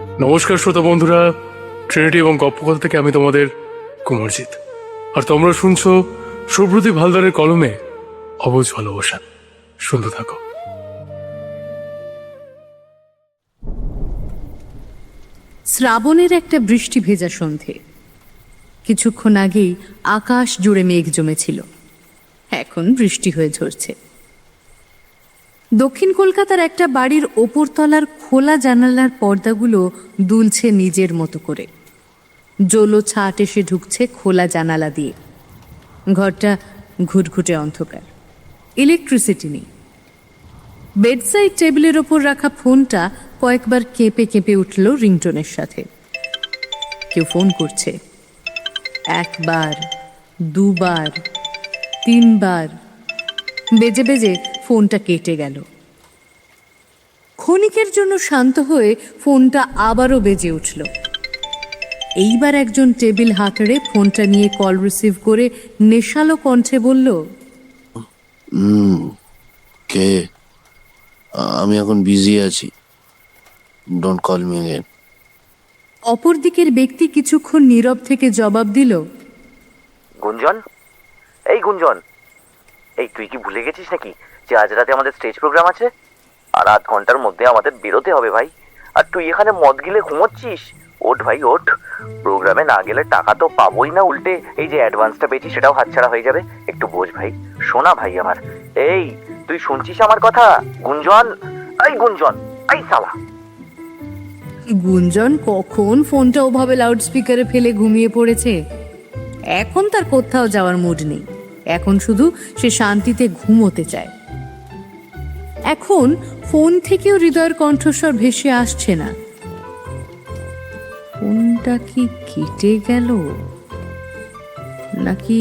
নমস্কার শ্রোতা বন্ধুরা, ট্রিনিটি এবং গপ্পকথা থেকে আমি তোমাদের কুমারজিৎ, আর তোমরা শুনছো সুব্রতী হালদারের কলমে অবুঝ ভালোবাসা। শুনতে থাকো। শ্রাবণের একটা বৃষ্টি ভেজা সন্ধে। কিছুক্ষণ আগেই আকাশ জুড়ে মেঘ জমেছিল, এখন বৃষ্টি হয়ে ঝরছে। দক্ষিণ কলকাতার একটা বাড়ির ওপরতলার খোলা জানালার পর্দাগুলো দুলছে নিজের মতো করে। জোলো ছাট এসে ঢুকছে খোলা জানালা দিয়ে। ঘরটা ঘুটঘুটে অন্ধকার, ইলেকট্রিসিটি নেই। বেডসাইড টেবিলের ওপর রাখা ফোনটা কয়েকবার কেঁপে কেঁপে উঠল রিংটোনের সাথে। কেউ ফোন করছে। একবার, দুবার, তিনবার বেজে বেজে ফোনটা কেটে গেল। ক্ষণিকের জন্য শান্ত হয়ে ফোনটা আবারও বেজে উঠল। এইবার একজন টেবিল হাতড়ে ফোনটা নিয়ে কল রিসিভ করে নেশালো কণ্ঠে বলল, কে? আমি এখন বিজি আছি, ডোন্ট কল মি अगेन। অপর দিকের ব্যক্তি কিছুক্ষণ নীরব থেকে জবাব দিল, গুঞ্জন, এই গুঞ্জন, এই তুই কি ভুলে গেছিস নাকি যে আজ রাতে আমাদের স্টেজ প্রোগ্রাম আছে, আর আধ ঘন্টার মধ্যে আমাদের বেরোতে হবে ভাই। আর তুই এখানে মদ গিলে ঘুমোচ্ছিস। ওঠ ভাই ওঠ, প্রোগ্রামে না গেলে টাকা তো পাবোই না, উল্টে এই যে অ্যাডভান্সটা পেয়েছি সেটাও হাতছাড়া হয়ে যাবে। একটু বোঝ ভাই, শোনা ভাই আমার। এই তুই শুনছিস আমার কথা? গুঞ্জন, এই গুঞ্জন, এই সালা। গুঞ্জন কখন ফোনটা ওভাবে লাউড স্পিকারে ফেলে ঘুমিয়ে পড়েছে। এখন তার কোথাও যাওয়ার মুড নেই, এখন শুধু সে শান্তিতে ঘুমোতে চায়। এখন ফোন থেকেও হৃদয়ের কণ্ঠস্বর ভেসে আসছে না। ফোনটা কি কেটে গেল, নাকি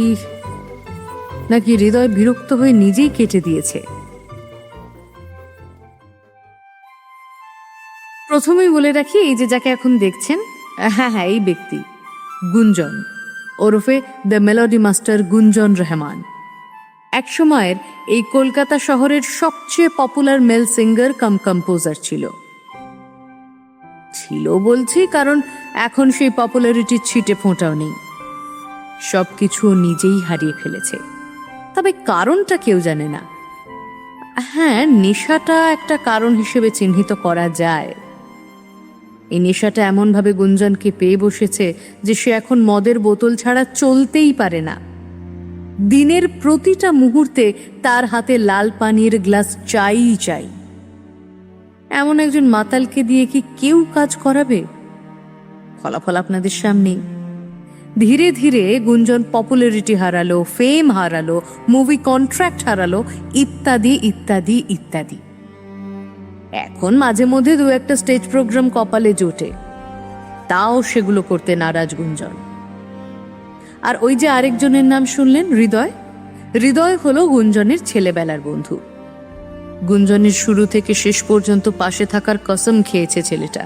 নাকি হৃদয় বিরক্ত হয়ে নিজেই কেটে দিয়েছে? প্রথমেই বলে রাখি, এই যে যাকে এখন দেখছেন, হ্যাঁ, এই ব্যক্তি গুঞ্জন, ওরফে দ্য মেলোডি মাস্টার গুঞ্জন রহমান। এক সময়ের এই কলকাতা শহরের সবচেয়ে পপুলার মেল সিঙ্গার কাম কম্পোজার ছিল বলছি, কারণ এখন সেই পপুলারিটির ছিটে ফোঁটাও নেই। সবকিছু নিজেই হারিয়ে ফেলেছে, তবে কারণটা কেউ জানে না। হ্যাঁ, নেশাটা একটা কারণ হিসেবে চিহ্নিত করা যায়। এই নেশাটা এমনভাবে গুঞ্জনকে পেয়ে বসেছে যে সে এখন মদের বোতল ছাড়া চলতেই পারে না। দিনের প্রতিটা মুহূর্তে তার হাতে লাল পানির গ্লাস চাই। এমন একজন মাতালকে দিয়ে কি কেউ কাজ করাবে? ফলাফল আপনাদের সামনেই। ধীরে ধীরে গুঞ্জন পপুলারিটি হারালো, ফেম হারালো, মুভি কন্ট্রাক্ট হারালো, ইত্যাদি ইত্যাদি ইত্যাদি। এখন মাঝে মধ্যে দু একটা স্টেজ প্রোগ্রাম কপালে জোটে, তাও সেগুলো করতে নারাজ গুঞ্জন। আর ওই যে আরেকজনের নাম শুনলেন, হৃদয় হলো গুঞ্জনের ছেলেবেলার বন্ধু। গুঞ্জনের শুরু থেকে শেষ পর্যন্ত পাশে থাকার কসম খেয়েছে ছেলেটা,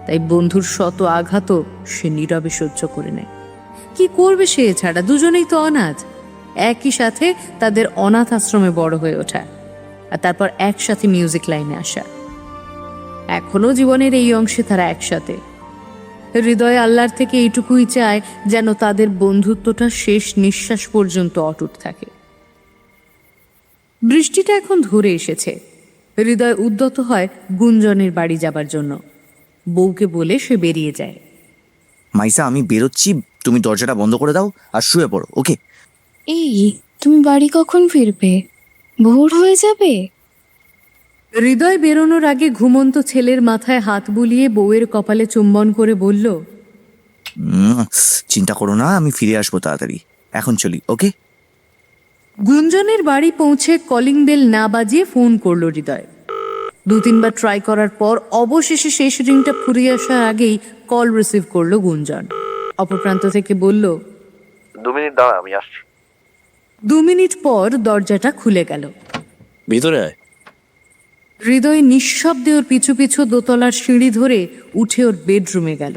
তাই বন্ধুর শত আঘাতও সে নীরবে সহ্য করে নেয়। কি করবে সে ছাড়া? দুজনেই তো অনাথ। একই সাথে তাদের অনাথ আশ্রমে বড় হয়ে ওঠা, আর তারপর একসাথে মিউজিক লাইনে আসা। এখনো জীবনের এই অংশে তারা একসাথে। হৃদয় আল্লাহর থেকে এইটুকুই চায় যেন তাদের বন্ধুত্বটা শেষ নিঃশ্বাস পর্যন্ত অটুট থাকে। বৃষ্টিটা এখন ধরে এসেছে। হৃদয় উদ্যত হয় গুঞ্জনের বাড়ি যাবার জন্য। বউকে বলে সে বেরিয়ে যায়। মাইসা, আমি বেরোচ্ছি, তুমি দরজাটা বন্ধ করে দাও আর শুয়ে পড়ো, ওকে? এই, তুমি বাড়ি কখন ফিরবে? ভোর হয়ে যাবে। হৃদয় বেরোনোর আগে ঘুমন্ত ছেলের মাথায় হাত বুলিয়ে বউয়ের কপালে চুম্বন করে বলল, চিন্তা করো না, আমি ফিরে আসবো তাড়াতাড়ি। এখন চলি, ওকে? গুঞ্জনের বাড়ি পৌঁছে কলিং বেল না বাজিয়ে ফোন করলো হৃদয়। 2-3বার ট্রাই করার পর অবশেষে শেষ রিংটা ফুরিয়ে আসার আগেই কল রিসিভ করলো গুঞ্জন। অপর প্রান্ত থেকে বলল, 2 মিনিট দাঁড়া, আমি আসছি। 2 মিনিট পর দরজাটা খুলে গেল। ভিতরে আয়। হৃদয় নিঃশব্দে ওর পিছু পিছু দোতলার সিঁড়ি ধরে উঠে ওর বেডরুমে গেল।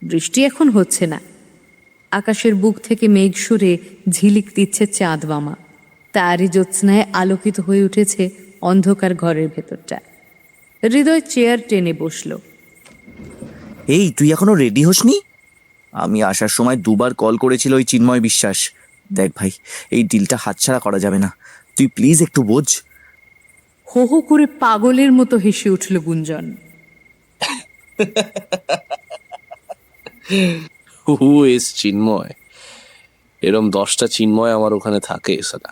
বৃষ্টি এখন হচ্ছে না। আকাশের বুক থেকে মেঘ সরে ঝিলিক দিচ্ছে চাঁদ মামা। তারই জ্যোৎস্নায় আলোকিত হয়ে উঠেছে অন্ধকার ঘরের ভেতরটা। হৃদয় চেয়ার টেনে বসল। এই তুই এখনো রেডি হসনি? আমি আসার সময় দুবার কল করেছিল ওই চিন্ময় বিশ্বাস। দেখ ভাই, এই ডিলটা হাতছাড়া করা যাবে না, তুই প্লিজ একটু বোঝ। হো হো করে পাগলের মতো হেসে উঠল গুঞ্জন। হু ইস চিন্ময়? এরম 10টা চিন্ময় আমার ওখানে থাকে সালা।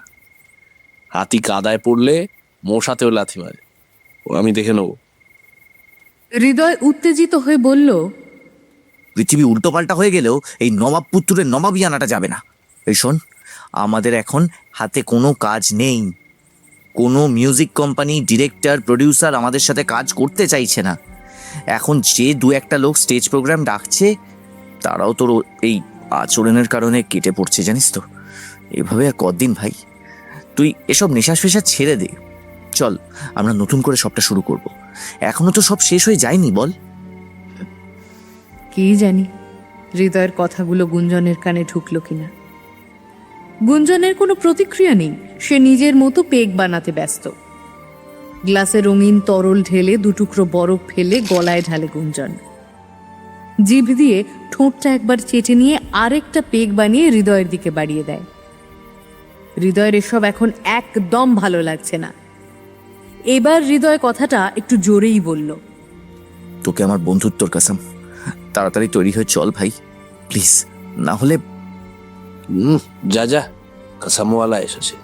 হাতি কাদায় পড়লে মশাতেও লাথি মারে, ও আমি দেখে নেবো। হৃদয় উত্তেজিত হয়ে বলল, পৃথিবী উল্টোপাল্টা হয়ে গেলেও এই নবাব পুত্রের নবাবই আনাটা যাবে না। এই শোন, আমাদের এখন হাতে কোনো কাজ নেই। কোনো মিউজিক কোম্পানি, ডিরেক্টর, প্রডিউসার আমাদের সাথে কাজ করতে চাইছে না। এখন যে 2-1টা লোক স্টেজ প্রোগ্রাম ডাকছে, তারাও তোর এই আচরণের কারণে কেটে পড়ছে, জানিস তো। এভাবে আর কতদিন ভাই? তুই এসব নেশা ফেশা ছেড়ে দে, চল আমরা নতুন করে সবটা শুরু করব। এখনো তো সব শেষ হয়ে যায়নি, বল। কি জানি হৃদয়ের কথাগুলো গুঞ্জনের কানে ঢুকলো কিনা। গুঞ্জনের কোনো প্রতিক্রিয়া নেই, সে নিজের মতো পেগ বানাতে ব্যস্ত। গ্লাসে রঙিন তরল ঢেলে 2 টুকরো বরফ ফেলে গলায় ঢালে গুঞ্জন। জিভ দিয়ে ঠোঁটটা একবার চেটে নিয়ে আরেকটা পেগ বানিয়ে হৃদয়ের দিকে বাড়িয়ে দেয়। হৃদয়ের এসব এখন একদম ভালো লাগছে না। এবার হৃদয় কথাটা একটু জোরেই বলল, তোকে আমার বন্ধুত্বর কাসম, তাড়াতাড়ি তৈরি হয়ে চল ভাই, প্লিজ। না হলে যা যা, কাসামওয়ালা এসেছে।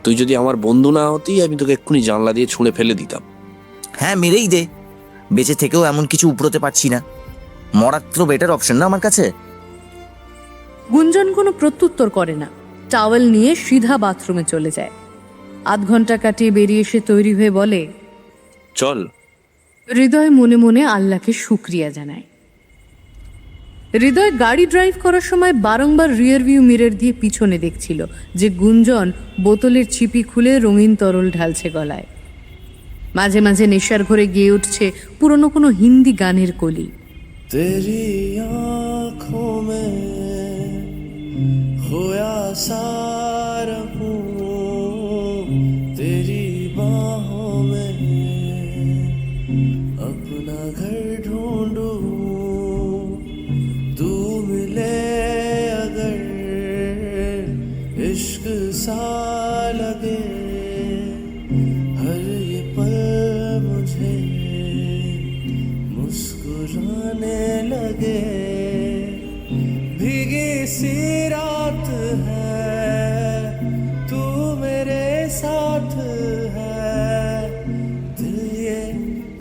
তুই যদি আমার বন্ধু না হতি, আমি তোকে এক্ষুনি জানলা দিয়ে ছুঁড়ে ফেলে দিতাম। হ্যাঁ, মেরেই দে। বেঁচে থেকেও এমন কিছু উপরোতে পারছি না, মরার তো বেটার অপশন না আমার কাছে। গুঞ্জন কোনো প্রত্যুত্তর করে না, টাওয়েল নিয়ে সিধা বাথরুমে চলে যায়। 8 ঘন্টা কাটিয়ে বেরিয়ে এসে তৈরি হয়ে বলে, চল। হৃদয় মনে মনে আল্লাহকে শুক্রিয়া জানায়। হৃদয় গাড়ি ড্রাইভ করার সময় বারংবার রিয়ার ভিউ মিরর দিয়ে পিছনে দেখছিল যে গুঞ্জন বোতলের ছিপি খুলে রঙিন তরল ঢালছে গলায়। মাঝে মাঝে নেশার ঘরে গেয়ে উঠছে পুরনো কোনো হিন্দি গানের কলি। तेरी आँखों में खोया सारा हूँ, तेरी बाहों में अपना घर ढूंढूं। तू मिले अगर इश्क सा लगे, हर ये पल मुझे मुस्कुराने लगे। भीगी सी रात है, तू मेरे साथ है, दिल ये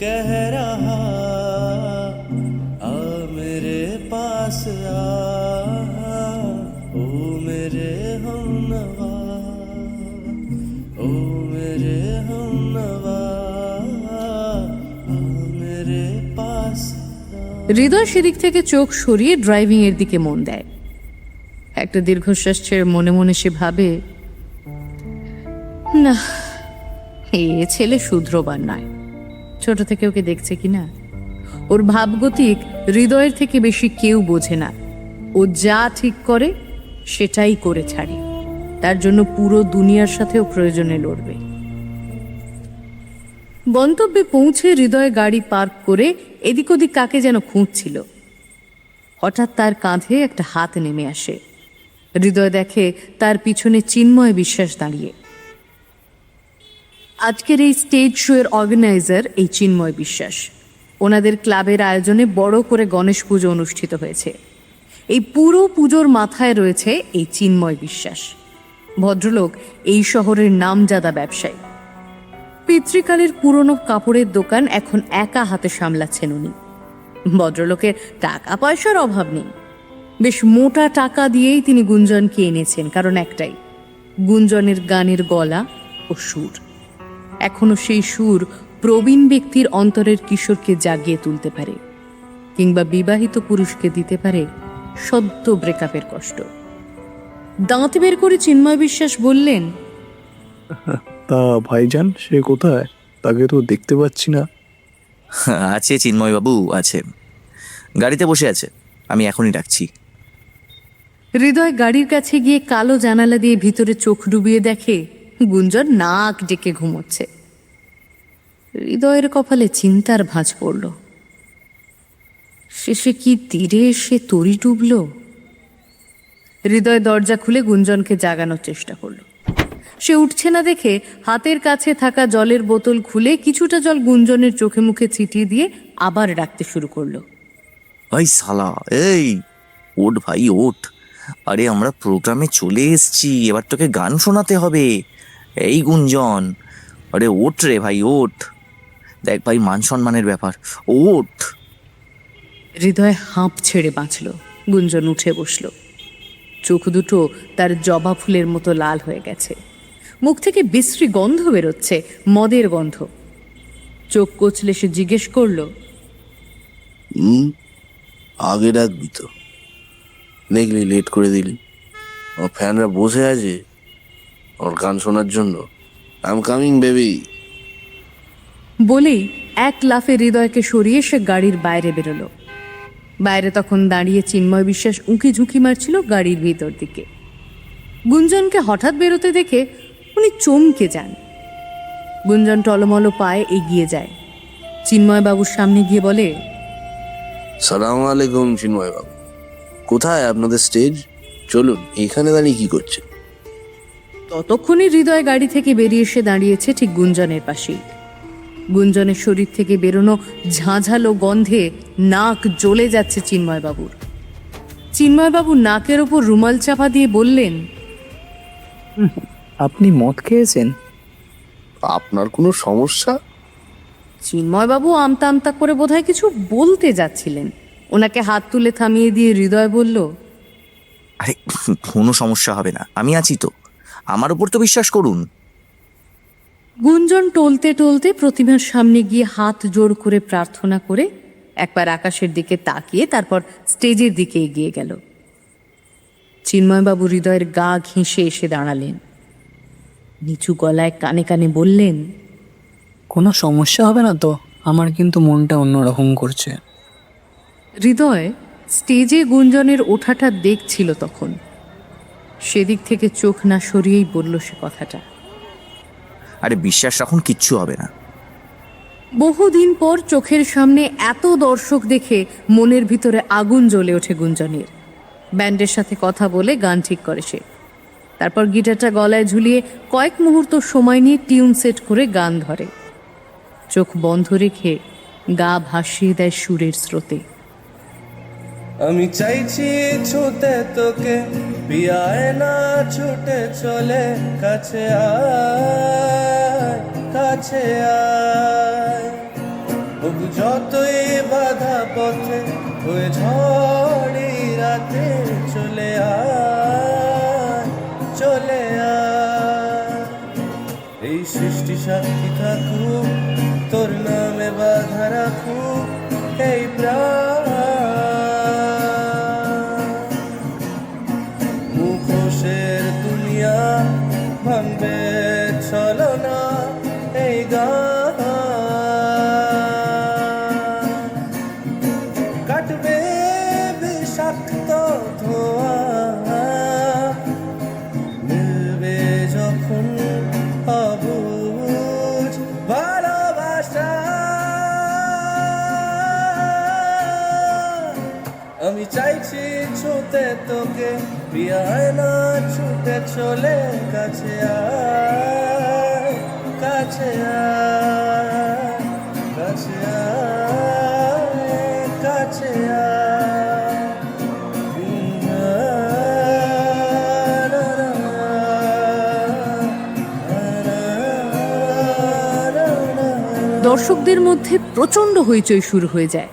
कह रहा आ मेरे पास आ, ओ मेरे हमनवा, ओ मेरे हमनवा, आ मेरे पास आ। হৃদয় সেদিক থেকে চোখ সরিয়ে ড্রাইভিং এর দিকে মন দেয়। একটা দীর্ঘশ্বাস ছেড়ে মনে মনে সে ভাবে, না, এ ছেলে শুধরোবার নয়। ছোট থেকে ওকে দেখছে কিনা, ওর ভাবগতিক হৃদয়ের থেকে বেশি কেউ বোঝে না। ও যা ঠিক করে সেটাই করে ছাড়ে, তার জন্য পুরো দুনিয়ার সাথেও প্রয়োজনে লড়বে। গন্তব্যে পৌঁছে হৃদয় গাড়ি পার্ক করে এদিক ওদিক কাকে যেন খুঁজছিল। হঠাৎ তার কাঁধে একটা হাত নেমে আসে। হৃদয় দেখে তার পিছনে চিন্ময় বিশ্বাস দাঁড়িয়ে। আজকের এই স্টেজ শো এর অর্গানাইজার এই চিন্ময় বিশ্বাস। ওনাদের ক্লাবের আয়োজনে বড় করে গণেশ পুজো অনুষ্ঠিত হয়েছে। এই পুরো পুজোর মাথায় রয়েছে এই চিন্ময় বিশ্বাস। ভদ্রলোক এই শহরের নামজাদা ব্যবসায়ী। পিতৃকালের পুরনো কাপড়ের দোকান এখন একা হাতে সামলাচ্ছেন উনি। ভদ্রলোকের টাকা পয়সার অভাব নেই, বেশ মোটা টাকা দিয়েই তিনি গুঞ্জনকে এনেছেন, কারণ একটাই, গুঞ্জনের গানের গলা ও সুর। এখনো সেই সুর প্রবীণ ব্যক্তির অন্তরের কিশোরকে জাগিয়ে তুলতে পারে, কিংবা বিবাহিত পুরুষকে দিতে পারে সদ্য ব্রেকআপের কষ্ট। দাঁত বের করে চিন্ময় বিশ্বাস বললেন, তা ভাইজান সে কোথায়? তাকে তো দেখতে পাচ্ছি না। আছে চিন্ময় বাবু, আছে, গাড়িতে বসে আছে, আমি এখনই ডাকছি। হৃদয় গাড়ির কাছে গিয়ে কালো জানালা দিয়ে ভিতরে চোখ ডুবিয়ে দেখে গুঞ্জন নাক ডেকে ঘুমোচ্ছে। হৃদয়ের কপালে চিন্তার ভাঁজ পড়ল। শেষে কি তীরে এসে তরি ডুবল? হৃদয় দরজা খুলে গুঞ্জনকে জাগানোর চেষ্টা করলো। সে উঠছে না দেখে হাতের কাছে থাকা জলের বোতল খুলে কিছুটা জল গুঞ্জনের চোখে মুখে ছিটিয়ে দিয়ে আবার ডাকতে শুরু করলো। এই শালা, এই ওঠ ভাই ওঠ। আরে আমরা প্রোগ্রামে চলে এসেছি, এবার তোকে গান শোনাতে হবে। এই গুঞ্জন, আরে ওঠ রে ভাই ওঠ। দেখ ভাই, মান সম্মানের ব্যাপার, ওঠ। হৃদয় হাঁপ ছেড়ে বাঁচল। গুঞ্জন উঠে বসল। চোখ দুটো তার জবা ফুলের মতো লাল হয়ে গেছে। মুখ থেকে বিশ্রী গন্ধ বেরোচ্ছে, মদের গন্ধ। চোখ কচলে সে জিজ্ঞেস করলো, আগে ডাকবি তো, দেখলি লেট করে দিলি। আমার ফ্যানরা বসে আছে ওর গান শোনার জন্য। I am coming baby. বলেই এক লাফে হৃদয়কে সরিয়ে সে গাড়ির বাইরে বেরোলো। বাইরে তখন দাঁড়িয়ে চিন্ময় বিশ্বাস উঁকি ঝুঁকি মারছিল গাড়ির ভিতর দিকে। গুঞ্জনকে হঠাৎ বেরোতে দেখে উনি চমকে যান। গুঞ্জন টলমলো পায়ে এগিয়ে যায়। চিন্ময় বাবুর সামনে গিয়ে বলে, সালাম আলাইকুম চিন্ময় বাবু, কোথায় আপনাদের স্টেজ? চলুন, এখানে দাঁড়িয়ে কি করছে? ততক্ষণে হৃদয় গাড়ি থেকে বেরিয়ে এসে দাঁড়িয়েছে ঠিক গুঞ্জনের পাশেই। গুঞ্জনের শরীর থেকে বেরোনো ঝাঁঝালো গন্ধে নাক জ্বলে যাচ্ছে চিন্ময়বাবুর। চিন্ময়বাবু নাকের ওপর রুমাল চাপা দিয়ে বললেন, আপনি মদ খেয়েছেন? আপনার কোনো সমস্যা? চিন্ময়বাবু আমতা আমতা করে বোধহয় কিছু বলতে যাচ্ছিলেন। ওনাকে হাত তুলে থামিয়ে দিয়ে হৃদয় বলল, আরে কোনো সমস্যা হবে না, আমি আছি তো, আমার উপর তো বিশ্বাস করুন। গুঞ্জন টলতে টলতে প্রতিমার সামনে গিয়ে হাত জোড় করে প্রার্থনা করে একবার আকাশের দিকে তাকিয়ে তারপর স্টেজের দিকে এগিয়ে গেল। চিন্ময়বাবু হৃদয়ের গা ঘেঁষে এসে দাঁড়ালেন। নিচু গলায় কানে কানে বললেন, কোনো সমস্যা হবে না তো? আমার কিন্তু মনটা অন্যরকম করছে। হৃদয় স্টেজে গুঞ্জনের ওঠাটা দেখছিল তখন। সেদিক থেকে চোখ না সরিয়েই বলল সে কথাটা। আরে বিশ্বাস রাখুন, কিচ্ছু হবে না। বহুদিন পর চোখের সামনে এত দর্শক দেখে মনের ভিতরে আগুন জ্বলে ওঠে গুঞ্জনের। ব্যান্ডের সাথে কথা বলে গান ঠিক করে সে। তারপর গিটারটা গলায় ঝুলিয়ে কয়েক মুহূর্ত সময় নিয়ে টিউন সেট করে গান ধরে। চোখ বন্ধ রেখে গা ভাসিয়ে দেয় সুরের স্রোতে। আমি চাইছি ছুতে তোকে, পিয়ায় না ছুটে চলে কাছে আয়, কাছে আয়। বুক যতই বাধা পথে হয়ে ঝড়ি রাতে চলে আয়, চলে আয়। এই সৃষ্টি সাক্ষী থাকুক, তোর নামে বাধা রাখুক এই প্রাণ। মুখোশের দুনিয়া ভাঙবে চলো না এই গান। কাটবে বিষাক্ত ধোঁয়া, মিলবে যখন অবুঝ ভালোবাসা। আমি চাইছি ছুতে তোকে, পিয়ায় না ছুটে চলে কাছে আয়, কাছে আয়, কাছে আয়, কাছে দর্শকদের মধ্যে প্রচণ্ড হইচই শুরু হয়ে যায়।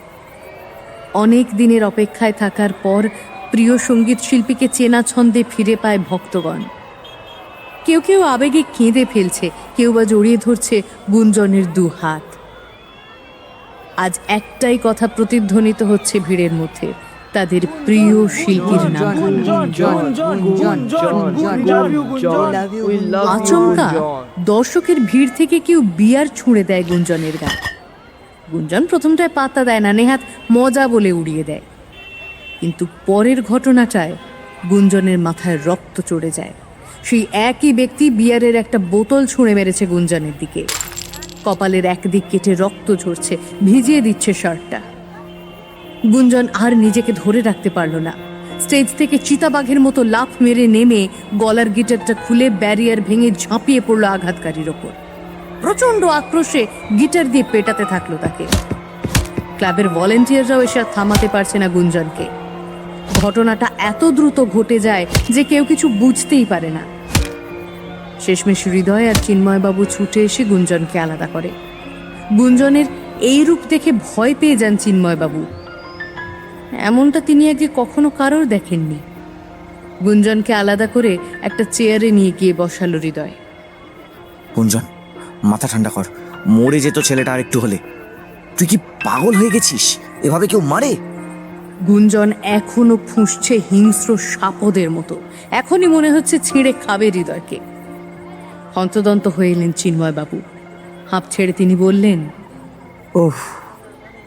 অনেক দিনের অপেক্ষায় থাকার পর প্রিয় সঙ্গীত শিল্পীকে চেনা ছন্দে ফিরে পায় ভক্তগণ। কেউ কেউ আবেগে কেঁদে ফেলছে, কেউ বা জড়িয়ে ধরছে গুঞ্জনের দু হাত। আজ একটাই কথা প্রতিধ্বনিত হচ্ছে ভিড়ের মধ্যে, তাদের প্রিয় শিল্পীর নাম। আচমকা দর্শকের ভিড় থেকে কেউ বিয়ার ছুঁড়ে দেয় গুঞ্জনের গায়ে। গুঞ্জন প্রথমটায় পাত্তা দেয় না, নেহাত মজা বলে উড়িয়ে দেয়। কিন্তু পরের ঘটনাটায় গুঞ্জনের মাথায় রক্ত চড়ে যায়। সেই একই ব্যক্তি বিয়ারের একটা বোতল ছুঁড়ে মেরেছে গুঞ্জনের দিকে। কপালের একদিক কেটে রক্ত ঝরছে, ভিজিয়ে দিচ্ছে শার্টটা। গুঞ্জন আর নিজেকে ধরে রাখতে পারল না। স্টেজ থেকে চিতাবাঘের মতো লাফ মেরে নেমে গলার গিটারটা খুলে ব্যারিয়ার ভেঙে ঝাঁপিয়ে পড়লো আঘাতকারীর ওপর। প্রচন্ড আক্রোশে গিটার দিয়ে পেটাতে থাকলো তাকে। ক্লাবের ভলেন্টিয়াররাও এসে আর থামাতে পারছে না গুঞ্জনকে। ঘটনাটা এত দ্রুত ঘটে যায় যে কেউ কিছু বুঝতেই পারে না। শেষমেশ হৃদয় আর চিন্ময়বাবু ছুটে এসে গুঞ্জনকে আলাদা করে। গুঞ্জনের এই রূপ দেখে ভয় পেয়ে যান চিন্ময়বাবু। এমনটা তিনি আগে কখনো কারোর দেখেননি। গুঞ্জনকে আলাদা করে একটা চেয়ারে নিয়ে গিয়ে বসালো হৃদয়। গুঞ্জন, মাথা ঠান্ডা কর, মরে যেত ছেলেটা আর একটু হলে। তুই কি পাগল হয়ে গেছিস? এভাবে কেউ মারে? গুঞ্জন এখনো ফুঁসছে হিংস্র সাপদের মতো। এখনই মনে হচ্ছে ছিঁড়ে খাবে হৃদয়কে। হন্তদন্ত হয়ে এলেন চিন্ময়বাবু। হাঁপ ছেড়ে তিনি বললেন, ওহ,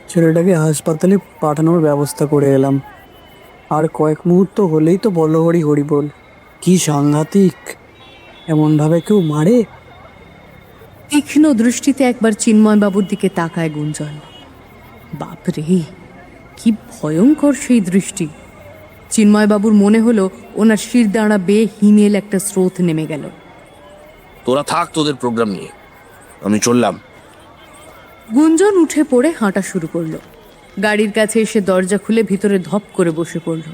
ছেলেটাকে হাসপাতালে পাঠানোর ব্যবস্থা করে এলাম। আর কয়েক মুহূর্ত হলেই তো বলো হরি হরি বল। কি সাংঘাতিক! এমনভাবে কেউ মারে? তীক্ষ্ণ দৃষ্টিতে একবার চিন্ময়বাবুর দিকে তাকায় গুঞ্জন। বাপরে, কি ভয়ঙ্কর সেই দৃষ্টি! চিন্ময়বাবুর মনে হলো ওনার শিরদাঁড়া বেয়ে হিমেল একটা স্রোত নেমে গেল। তোরা থাক তোদের প্রোগ্রাম নিয়ে, আমি চললাম। গুঞ্জন উঠে পড়ে হাঁটা শুরু করলো। গাড়ির কাছে এসে দরজা খুলে ভিতরে ধপ করে বসে পড়ল।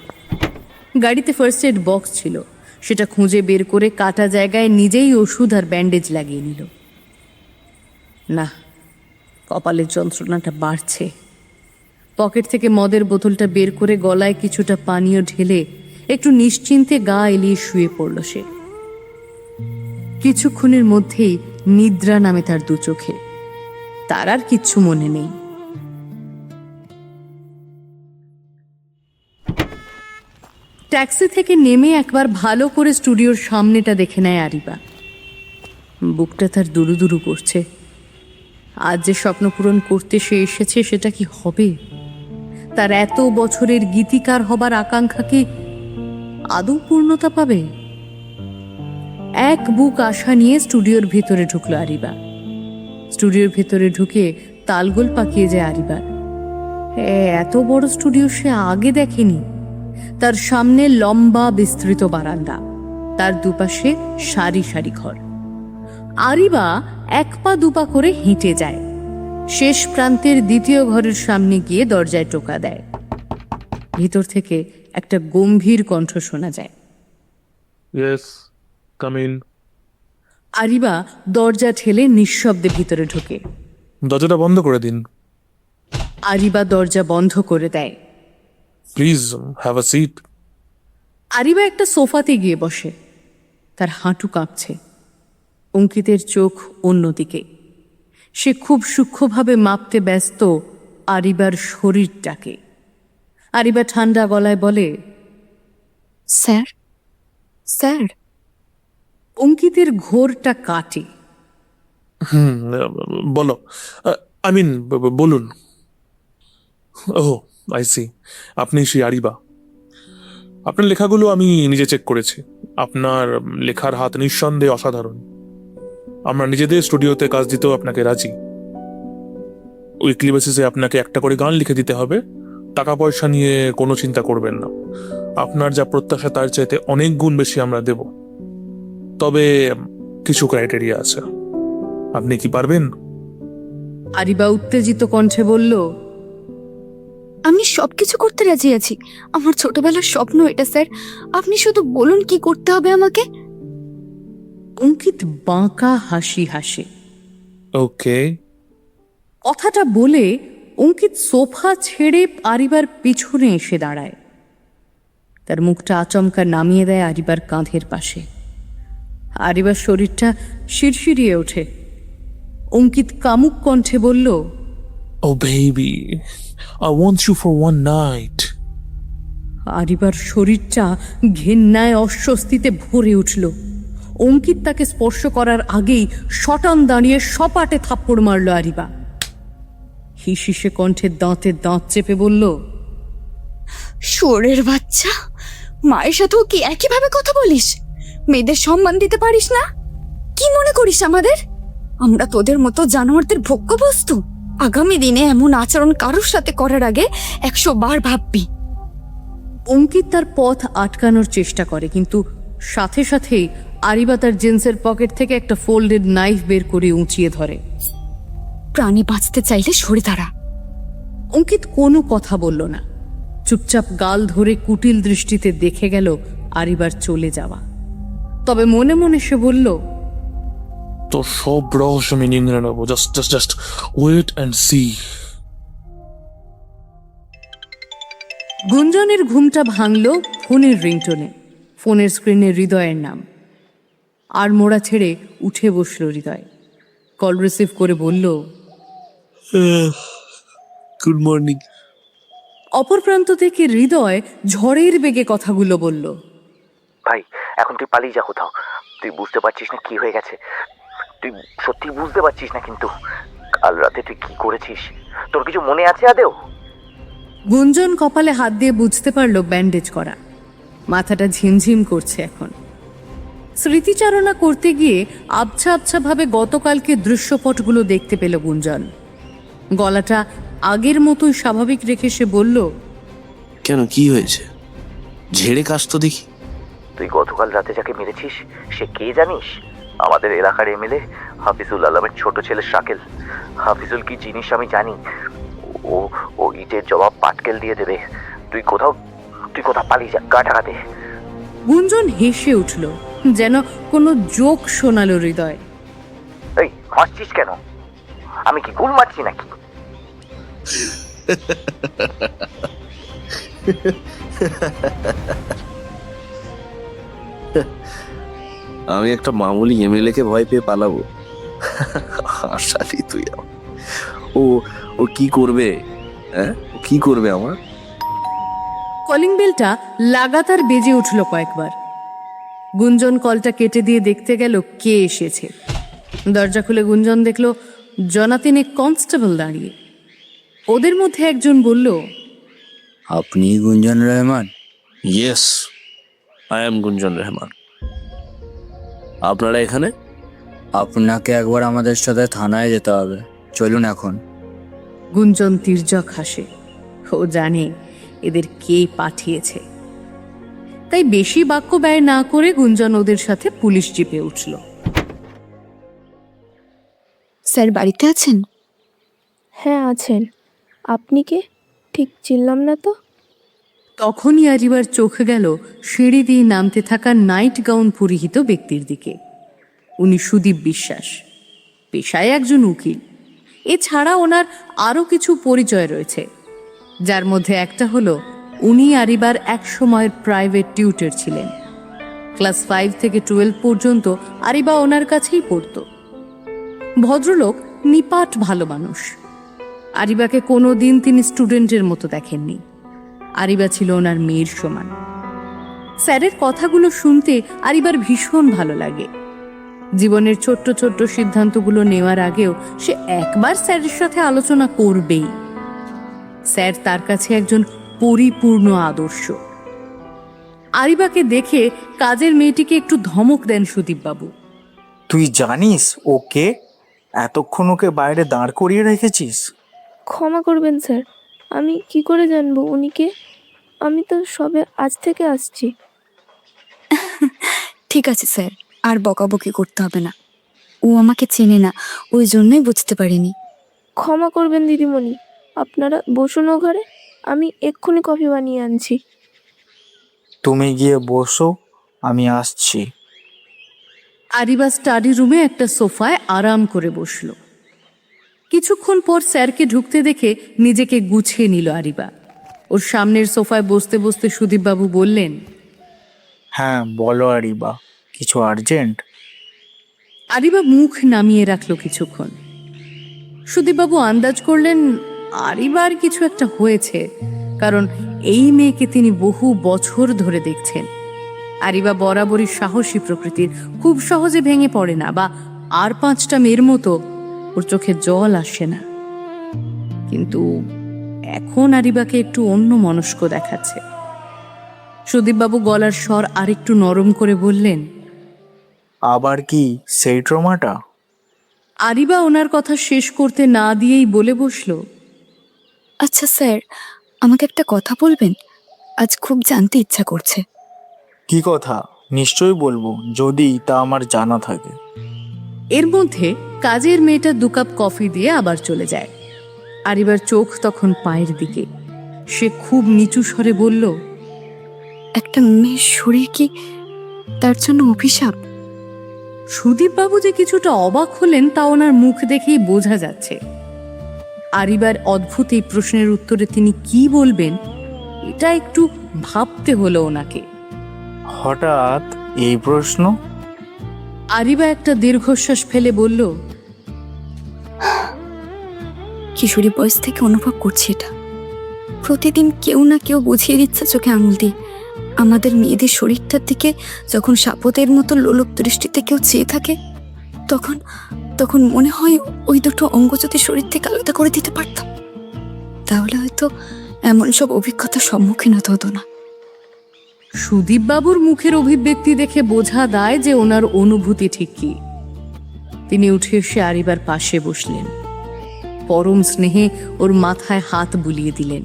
গাড়িতে ফার্স্ট এড বক্স ছিল, সেটা খুঁজে বের করে কাটা জায়গায় নিজেই ওষুধ আর ব্যান্ডেজ লাগিয়ে নিল। না, কপালের যন্ত্রণাটা বাড়ছে। পকেট থেকে মদের বোতলটা বের করে গলায় কিছুটা পানীয় ঢেলে একটু নিশ্চিন্তে গা এলিয়ে শুয়ে পড়ল সে। কিছুক্ষণের মধ্যেই নিদ্রা নামে তার দু চোখে। তার আর কিচ্ছু মনে নেই। ট্যাক্সি থেকে নেমে একবার ভালো করে স্টুডিওর সামনেটা দেখে নেয় আরিবা। বুকটা তার দুরু দুরু করছে। আজ যে স্বপ্ন পূরণ করতে সে এসেছে সেটা কি হবে? তার এত বছরের গীতিকার হবার আকাঙ্ক্ষা কি আদৌ পূর্ণতা পাবে? এক বুক আশা নিয়ে স্টুডিওর ভিতরে ঢুকলো আরিবা। স্টুডিওর ভিতরে ঢুকে তালগোল পাকিয়ে যায় আরিবার। এত বড় স্টুডিও সে আগে দেখেনি। তার সামনে লম্বা বিস্তৃত বারান্দা, তার দুপাশে সারি সারি ঘর। আরিবা এক পা দুপা করে হেঁটে যায়। শেষ প্রান্তের দ্বিতীয় ঘরের সামনে গিয়ে দরজায় টোকা দেয়। ভিতর থেকে একটা গম্ভীর কণ্ঠ শোনা যায়। Yes, come in. আরিবা দরজা ঠেলে নিঃশব্দে ভিতরে ঢোকে। দরজাটা বন্ধ করে দিন। আরিবা দরজা বন্ধ করে দেয়। Please have a seat. Ariba একটা সোফাতে গিয়ে বসে। তার হাঁটু কাঁপছে। অঙ্কিতের চোখ অন্যদিকে। সে খুব সূক্ষ্মভাবে মাপতে ব্যস্ত আরিবার শরীরটাকে। আরিবা ঠান্ডা গলায় বলে, স্যার, স্যার। অঙ্কিতের ঘোরটা কাটে। বলো, আই মিন বলুন। ওহ, আই সি, আপনি সেই আরিবা। আপনার লেখাগুলো আমি নিজে চেক করেছি। আপনার লেখার হাত নিঃসন্দেহে অসাধারণ। আমরা নিজেদের স্টুডিওতে কাজ দিতেও আপনাকে রাজি। উইকলি বেসিসে আপনাকে একটা করে গান লিখে দিতে হবে। টাকা পয়সা নিয়ে কোনো চিন্তা করবেন না। আপনার যা প্রত্যাশা তার চাইতে অনেক গুণ বেশি আমরা দেব। তবে কিছু ক্রাইটেরিয়া আছে। আপনি কি পারবেন? আরিবা উত্তেজিত কণ্ঠে বলল, আমি সবকিছু করতে রাজি আছি। আমার ছোটবেলার স্বপ্ন এটা স্যার। আপনি শুধু বলুন কি করতে হবে আমাকে। অঙ্কিত বাঁকা হাসি হাসে। ওকে। কথাটা বলে অঙ্কিত সোফা ছেড়ে আরিবার পিছনে এসে দাঁড়ায়। তার মুখটা আচমকা নামিয়ে দেয় আরিবার কাঁধের পাশে। আরিবার শরীরটা শিরশিরিয়ে ওঠে। অঙ্কিত কামুক কণ্ঠে বলল, oh baby, I want you for one night. আরিবার শরীরটা ঘেন্নায় অস্বস্তিতে ভরে উঠল। অঙ্কিত তাকে স্পর্শ করার আগেই শটান দাঁড়িয়ে সপাটে থাপ্পড় মারল আরিবা। হিসিসে কণ্ঠে দাঁতে দাঁত চেপে বলল, শোরের বাচ্চা, মায়ের সাথেও কি একইভাবে কথা বলিস? মেয়েদের সম্মান দিতে পারিস না? কি মনে করিস আমাদের? আমরা তোদের মতো জানোয়ারদের ভোগ্য বস্তু? আগামী দিনে এমন আচরণ কারোর সাথে করার আগে 100 বার ভাববি। অঙ্কিত তার পথ আটকানোর চেষ্টা করে, কিন্তু সাথে সাথেই আরিবা তার জিন্সের পকেট থেকে একটা ফোল্ডেড নাইফ বের করে উঁচিয়ে ধরে। প্রাণী বাঁচতে চাইলে সরে দাঁড়া। অঙ্কিত কোনো কথা বলল না, চুপচাপ গাল ধরে কুটিল দৃষ্টিতে দেখে গেল আরিবার চলে যাওয়া। তবে মনে মনে সে বলল, তো সব রহস্য আমি নিয়ে নেবো। Just wait and see. গুঞ্জনের ঘুমটা ভাঙল ফোনের রিংটোনে। ফোনের স্ক্রিনে হৃদয়ের নাম। আর মোড়া ছেড়ে উঠে বসল হৃদয়। কল রিসিভ করে বলল, গুড মর্নিং। অপর প্রান্ত থেকে হৃদয় ঝড়ের বেগে কথাগুলো বলল। ভাই এখন তুই পালিয়ে যা কোথাও। তুই বুঝতে পারছিস না কি হয়ে গেছে। তুই সত্যি বুঝতে পারছিস না, কিন্তু কাল রাতে তুই কি করেছিস তোর কিছু মনে আছে আদেও? গুঞ্জন কপালে হাত দিয়ে বুঝতে পারল ব্যান্ডেজ করা। মাথাটা ঝিমঝিম করছে এখন। স্মৃতিচারণা করতে গিয়ে আবছা আবছা ভাবে গতকালকে দৃশ্যপটগুলো দেখতে পেল গুঞ্জন। গলাটা আগের মতোই স্বাভাবিক রেখে সে বলল, কেন, কি হয়েছে? ঝেড়ে কাশ তো দেখি। তুই গতকাল রাতে যাকে মেরেছিস সে কে জানিস? আমাদের এলাকার এমএলএ হাফিজুল আলমের ছোট ছেলে শাকিল। হাফিজুল কি জিনিস আমি জানি। ও ও ইটের জবাব পাটকেল দিয়ে দেবে। তুই কোথাও পালিয়ে যা, গা ঢাকা দে। গুঞ্জন হেসে উঠল, যেন কোনো জোক শোনালো হৃদয়। এই হাসছিস কেন? আমি কি গুল মারছি নাকি? আমি একটা মামুলি এমএলএ কে ভয় পেয়ে পালাবো? আশালি তুই ও ও কি করবে? হ্যাঁ, ও কি করবে আমার? কলিং বেলটা লাগাতার বেজে উঠল কয়েকবার। গুঞ্জন কলটা কেটে দিয়ে দেখতে গেল কে এসেছে। দরজা খুলে গুঞ্জন দেখল জনাতিনে কনস্টেবল দাঁড়িয়ে। ওদের মধ্যে একজন বলল, আপনি গুঞ্জন রহমান? ইয়েস, আই এম গুঞ্জন রহমান। আপনারা এখানে? আপনাকে একবার আমাদের সাথে থানায় যেতে হবে, চলুন এখন। গুঞ্জন তির্যক হাসে। ও জানে এদের কে পাঠিয়েছে। তাই বেশি বাক্য ব্যয় না করে গুঞ্জন ওদের সাথে পুলিশ জিপে উঠল। স্যার বাড়িতে আছেন? হ্যাঁ আছেন। আপনি কে? ঠিক চিনলাম না তো। তখনই আরিবার চোখ গেল সিঁড়ি দিয়ে নামতে থাকা নাইট গাউন পরিহিত ব্যক্তির দিকে। উনি সুদীপ বিশ্বাস, পেশায় একজন উকিল। এছাড়া ওনার আরও কিছু পরিচয় রয়েছে, যার মধ্যে একটা হলো উনি আরিবার এক সময়ের প্রাইভেট টিউটর ছিলেন। ক্লাস 5 থেকে 12 পর্যন্ত আরিবা ওনার কাছেই পড়ত। ভদ্রলোক, নিপাট ভালো মানুষ। আরিবাকে কোনো দিন তিনি স্টুডেন্টের মতো দেখেননি। আরিবা ছিল ওনার মেয়ের সমান। স্যারের কথাগুলো শুনতে আরিবার ভীষণ ভালো লাগে। জীবনের ছোট্ট ছোট্ট সিদ্ধান্তগুলো নেওয়ার আগেও সে একবার স্যারের সাথে আলোচনা করবেই। স্যার তার কাছে একজন পরিপূর্ণ আদর্শ। আরিবাকে দেখে কাজের মেয়েটিকে একটু ধমক দেন সুদীপবাবু। তুই জানিস ওকে? এতক্ষণ ওকে বাইরে দাঁড় করিয়ে রেখেছিস। ক্ষমা করবেন স্যার, আমি কি করে জানবো উনি কে? আমি তো সবে আজ থেকে আসছি। ঠিক আছে স্যার, আর বকাবকি করতে হবে না। ও আমাকে চেনে না, ওই জন্যই বুঝতে পারিনি। ক্ষমা করবেন দিদিমণি, আপনারা বসুন ও ঘরে, আমি এক্ষুনি কফি বানিয়ে আনছি। তুমি গিয়ে বসো, আমি আসছি। আরিবা স্টাডি রুমে একটা সোফায় আরাম করে বসল। কিছুক্ষণ পর স্যারকে ঢুকতে দেখে নিজেকে গুছিয়ে নিল আরিবা। ওর সামনের সোফায় বসতে বসতে সুদীপবাবু বললেন, হ্যাঁ বলো আরিবা, কিছু আর্জেন্ট? আরিবা মুখ নামিয়ে রাখলো কিছুক্ষণ। সুদীপবাবু আন্দাজ করলেন আরিবার কিছু একটা হয়েছে, কারণ এই মেয়েকে তিনি বহু বছর ধরে দেখছেন। আরিবা বরাবরই সাহসী প্রকৃতির, খুব সহজে ভেঙে পড়ে না, বা আর 5টা মেয়ের মতো ওর চোখে জল আসে না। কিন্তু এখন আরিবাকে একটু অন্য মনস্ক দেখাচ্ছে। সুদীপবাবু গলার স্বর আরেকটু নরম করে বললেন, আবার কি সেই ট্রমাটা? আরিবা ওনার কথা শেষ করতে না দিয়েই বলে বসলো, আচ্ছা স্যার, আমাকে একটা কথা বলবেন? আজ খুব জানতে ইচ্ছা করছে। কি কথা? নিশ্চয়ই বলবো, যদি তা আমার জানা থাকে। এর মধ্যে কাজের মেয়েটা 2 কাপ কফি দিয়ে আবার চলে যায়। আরিবার চোখ তখন পায়ের দিকে। সে খুব নিচু স্বরে বলল, একটা মেয়ের শরীর কি তার জন্য অভিশাপ? সুদীপবাবু যে কিছুটা অবাক হলেন তা ওনার মুখ দেখেই বোঝা যাচ্ছে। আরিবার অদ্ভুত এই প্রশ্নের উত্তরে তিনি কি বলবেন এটা একটু ভাবতে হলো ওনাকে। হঠাৎ এই প্রশ্ন? আরিবা একটা দীর্ঘশ্বাস ফেলে বলল, কিশোরী বয়স থেকে অনুভব করছি এটা। প্রতিদিন কেউ না কেউ বুঝিয়ে দিচ্ছে চোখে আঙুল দিয়ে। আমাদের মেয়েদের শরীরটার দিকে যখন সাপদের মতো লোলক দৃষ্টিতে কেউ চেয়ে থাকে, তখন তখন মনে হয় ওই দুটো অঙ্গ যদি শরীর থেকে আলাদা করে দিতে পারতাম, তাহলে হয়তো এমন সব অভিজ্ঞতার সম্মুখীন হতে হতো না। সুদীপবাবুর মুখের অভিব্যক্তি দেখে বোঝা দায় যে ওনার অনুভূতি ঠিক কি। তিনি উঠে এসে আরিবার পাশে বসলেন। পরম স্নেহে ওর মাথায় হাত বুলিয়ে দিলেন।